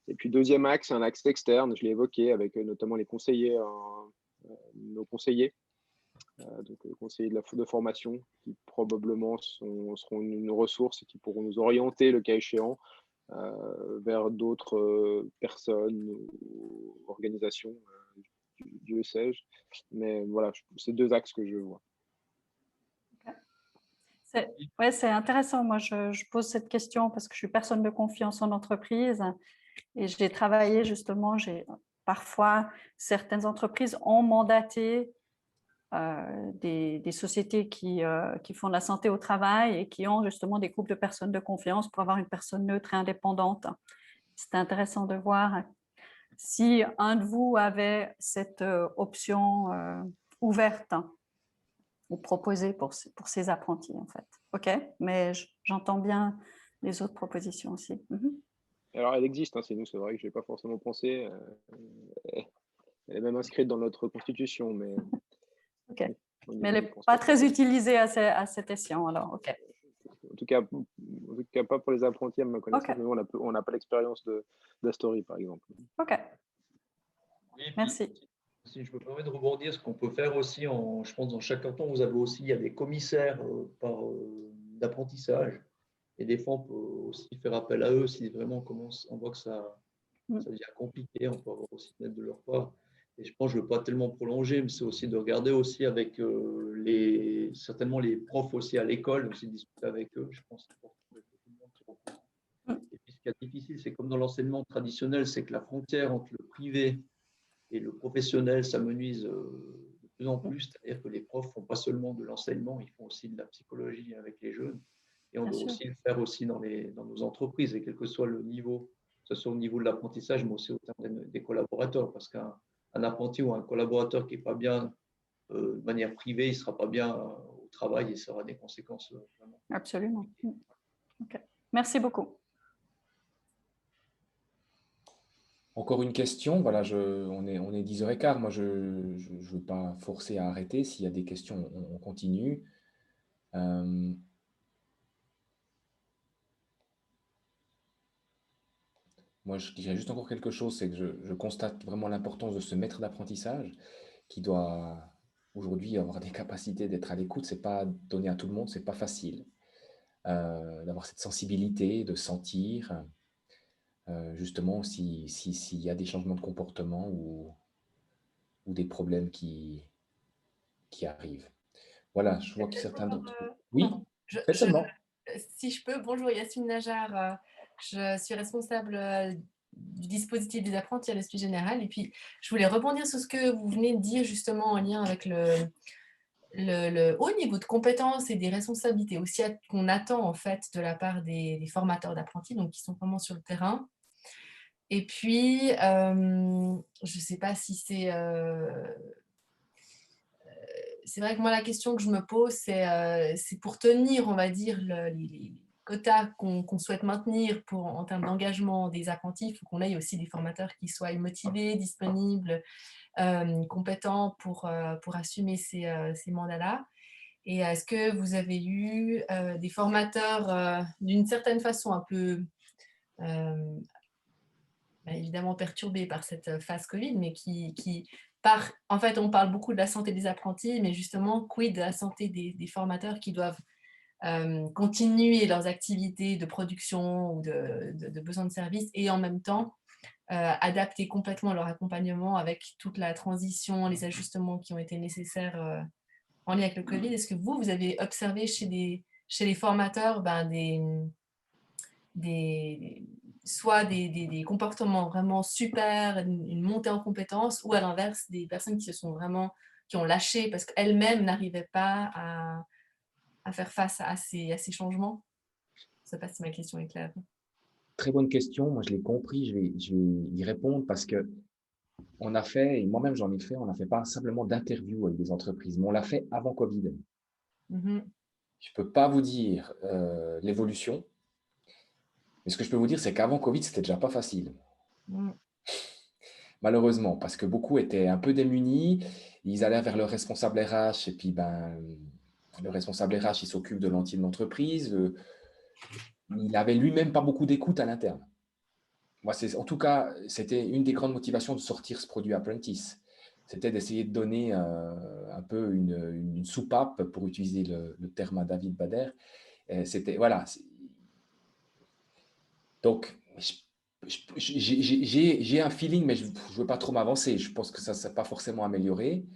Et puis, deuxième axe, c'est un axe externe, je l'ai évoqué, avec notamment les conseillers, nos conseillers, donc conseillers de formation, qui probablement seront une ressource et qui pourront nous orienter, le cas échéant, vers d'autres personnes ou organisations, Dieu sais-je. Mais voilà, c'est deux axes que je vois. Ouais, c'est intéressant. Moi, je pose cette question parce que je suis personne de confiance en entreprise et j'ai travaillé justement, parfois, certaines entreprises ont mandaté des sociétés qui font de la santé au travail et qui ont justement des groupes de personnes de confiance pour avoir une personne neutre et indépendante. C'est intéressant de voir si un de vous avait cette option ouverte ou proposée pour ces apprentis, en fait. OK, mais j'entends bien les autres propositions aussi. Alors, elle existe, c'est vrai que je n'ai pas forcément pensé. Elle est même inscrite dans notre constitution, mais... OK. Mais elle n'est pas très utilisée à cet escient, alors. OK. En tout cas, En tout cas, pas pour les apprentis à ma connaissance, Ok. mais on n'a pas l'expérience d'Astory, par exemple. Ok, Oui, puis, merci. si je me permets de rebondir, ce qu'on peut faire aussi, je pense dans chaque canton, vous avez aussi, il y a des commissaires d'apprentissage. Et des fois, on peut aussi faire appel à eux si vraiment on voit que ça devient compliqué, on peut avoir aussi une aide de leur part. Et je pense, je ne veux pas tellement prolonger, mais c'est aussi de regarder aussi avec certainement les profs aussi à l'école, aussi discuter avec eux. Je pense que c'est important que tout le monde soit au courant. Et puis ce qui est difficile, c'est comme dans l'enseignement traditionnel, c'est que la frontière entre le privé et le professionnel s'amenuise de plus en plus. C'est-à-dire que les profs ne font pas seulement de l'enseignement, ils font aussi de la psychologie avec les jeunes. Et on Bien doit sûr. aussi le faire aussi dans nos entreprises, et quel que soit le niveau, que ce soit au niveau de l'apprentissage, mais aussi au terme des collaborateurs. Parce qu'un apprenti ou un collaborateur qui n'est pas bien de manière privée, il ne sera pas bien au travail et ça aura des conséquences vraiment. Absolument. Ok. Merci beaucoup. Encore une question, voilà, on est 10h15, moi je ne veux pas forcer à arrêter, s'il y a des questions, on continue. Moi je dirais juste encore quelque chose, c'est que je constate vraiment l'importance de ce maître d'apprentissage qui doit aujourd'hui avoir des capacités d'être à l'écoute, c'est pas donné à tout le monde, c'est pas facile. D'avoir cette sensibilité, de sentir, justement s'il y a des changements de comportement ou des problèmes qui arrivent. Voilà, je vois que certains d'entre vous. Oui, Pardon. faites seulement. Si je peux, bonjour Yasmine Najar, je suis responsable du dispositif des apprentis à l'esprit général. Et puis, je voulais rebondir sur ce que vous venez de dire justement en lien avec le haut niveau de compétences et des responsabilités aussi qu'on attend en fait de la part des formateurs d'apprentis, donc qui sont vraiment sur le terrain. Et puis, je ne sais pas si c'est vrai que moi, la question que je me pose, c'est pour tenir, on va dire, les quotas qu'on souhaite maintenir en termes d'engagement des apprentis, il faut qu'on ait aussi des formateurs qui soient motivés, disponibles, compétents pour assumer ces mandats-là. Et est-ce que vous avez eu des formateurs d'une certaine façon un peu évidemment perturbés par cette phase Covid, mais en fait, on parle beaucoup de la santé des apprentis, mais justement, quid de la santé des formateurs qui doivent continuer leurs activités de production ou de besoin de services et en même temps adapter complètement leur accompagnement avec toute la transition, les ajustements qui ont été nécessaires en lien avec le Covid. Est-ce que vous avez observé chez les formateurs soit des comportements vraiment super, une montée en compétences, ou à l'inverse, des personnes qui ont lâché parce qu'elles-mêmes n'arrivaient pas à faire face à ces changements? Je ne sais pas si ma question est claire. Très bonne question, moi je l'ai compris, je vais y répondre parce que on a fait, et moi-même j'en ai fait, on n'a fait pas simplement d'interviews avec des entreprises, mais on l'a fait avant Covid. Je ne peux pas vous dire l'évolution, mais ce que je peux vous dire, c'est qu'avant Covid, c'était déjà pas facile. Malheureusement, parce que beaucoup étaient un peu démunis, ils allaient vers le responsable RH, et puis le responsable RH, il s'occupe de l'entier de l'entreprise. Il n'avait lui-même pas beaucoup d'écoute à l'interne. Moi, en tout cas, c'était une des grandes motivations de sortir ce produit Apprentice. C'était d'essayer de donner un peu une soupape, pour utiliser le terme à David Bader. C'était, voilà. Donc, j'ai un feeling, mais je ne veux pas trop m'avancer. Je pense que ça ne s'est pas forcément amélioré.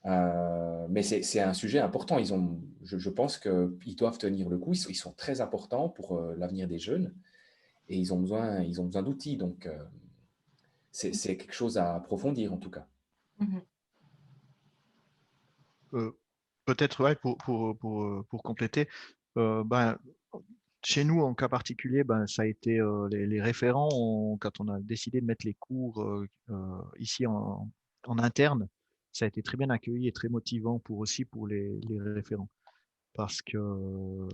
Mais c'est un sujet important. Je pense qu'ils doivent tenir le coup. Ils sont très importants pour l'avenir des jeunes et ils ont besoin d'outils. Donc, c'est quelque chose à approfondir en tout cas. Peut-être, ouais, pour compléter, chez nous, en cas particulier, ça a été les référents, quand on a décidé de mettre les cours ici en interne, ça a été très bien accueilli et très motivant pour les référents. Parce que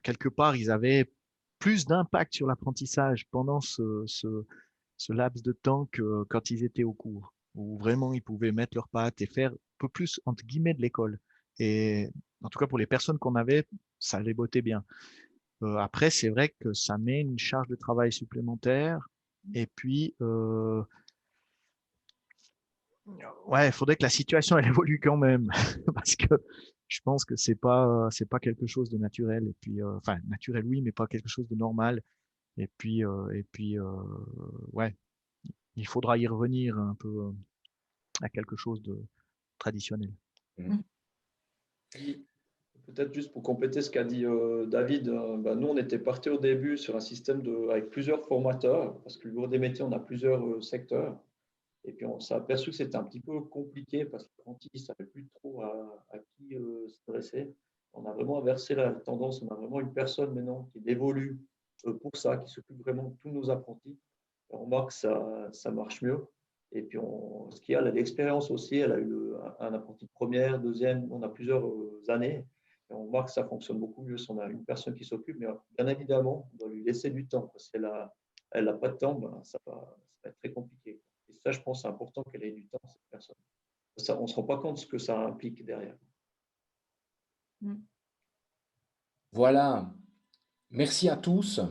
quelque part, ils avaient plus d'impact sur l'apprentissage pendant ce laps de temps que quand ils étaient au cours, où vraiment ils pouvaient mettre leurs pattes et faire un peu plus, entre guillemets, de l'école. Et en tout cas, pour les personnes qu'on avait, ça les bottait bien. Après, c'est vrai que ça met une charge de travail supplémentaire. Et puis, ouais, il faudrait que la situation elle évolue quand même, parce que je pense que c'est pas quelque chose de naturel. Et puis, enfin, naturel oui, mais pas quelque chose de normal. Et puis, ouais, il faudra y revenir un peu à quelque chose de traditionnel. Oui, peut-être juste pour compléter ce qu'a dit David, nous on était partis au début sur un système avec plusieurs formateurs, parce que le bureau des métiers, on a plusieurs secteurs. Et puis on s'est aperçu que c'était un petit peu compliqué parce que l'apprenti ne savait plus trop à qui s'adresser. On a vraiment inversé la tendance, on a vraiment une personne maintenant qui évolue pour ça, qui s'occupe vraiment de tous nos apprentis. Et on remarque que ça marche mieux. Et puis, ce qu'il y a, elle a l'expérience aussi, elle a eu un apprenti de première, deuxième, on a plusieurs années. Et on voit que ça fonctionne beaucoup mieux si on a une personne qui s'occupe. Mais bien évidemment, on doit lui laisser du temps. Parce qu'elle n'a pas de temps, ça va être très compliqué. Et ça, je pense, c'est important qu'elle ait du temps, cette personne. Ça, on ne se rend pas compte de ce que ça implique derrière. Voilà. Merci à tous.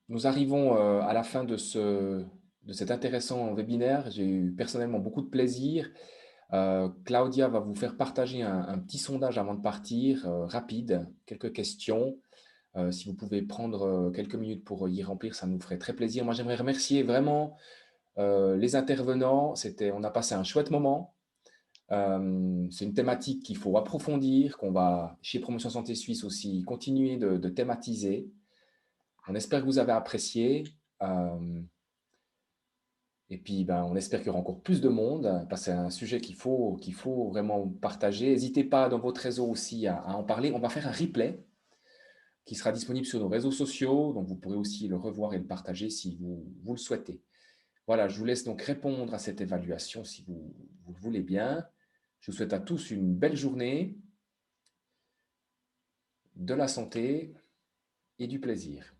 Nous arrivons à la fin de cet intéressant webinaire. J'ai eu personnellement beaucoup de plaisir. Claudia va vous faire partager un petit sondage avant de partir, rapide, quelques questions. Si vous pouvez prendre quelques minutes pour y remplir, ça nous ferait très plaisir. Moi, j'aimerais remercier vraiment les intervenants. On a passé un chouette moment. C'est une thématique qu'il faut approfondir, qu'on va, chez Promotion Santé Suisse aussi, continuer de thématiser. On espère que vous avez apprécié. Et puis, on espère qu'il y aura encore plus de monde, parce que c'est un sujet qu'il faut vraiment partager. N'hésitez pas dans votre réseau aussi à en parler. On va faire un replay qui sera disponible sur nos réseaux sociaux, donc vous pourrez aussi le revoir et le partager si vous le souhaitez. Voilà, je vous laisse donc répondre à cette évaluation si vous le voulez bien. Je vous souhaite à tous une belle journée, de la santé et du plaisir.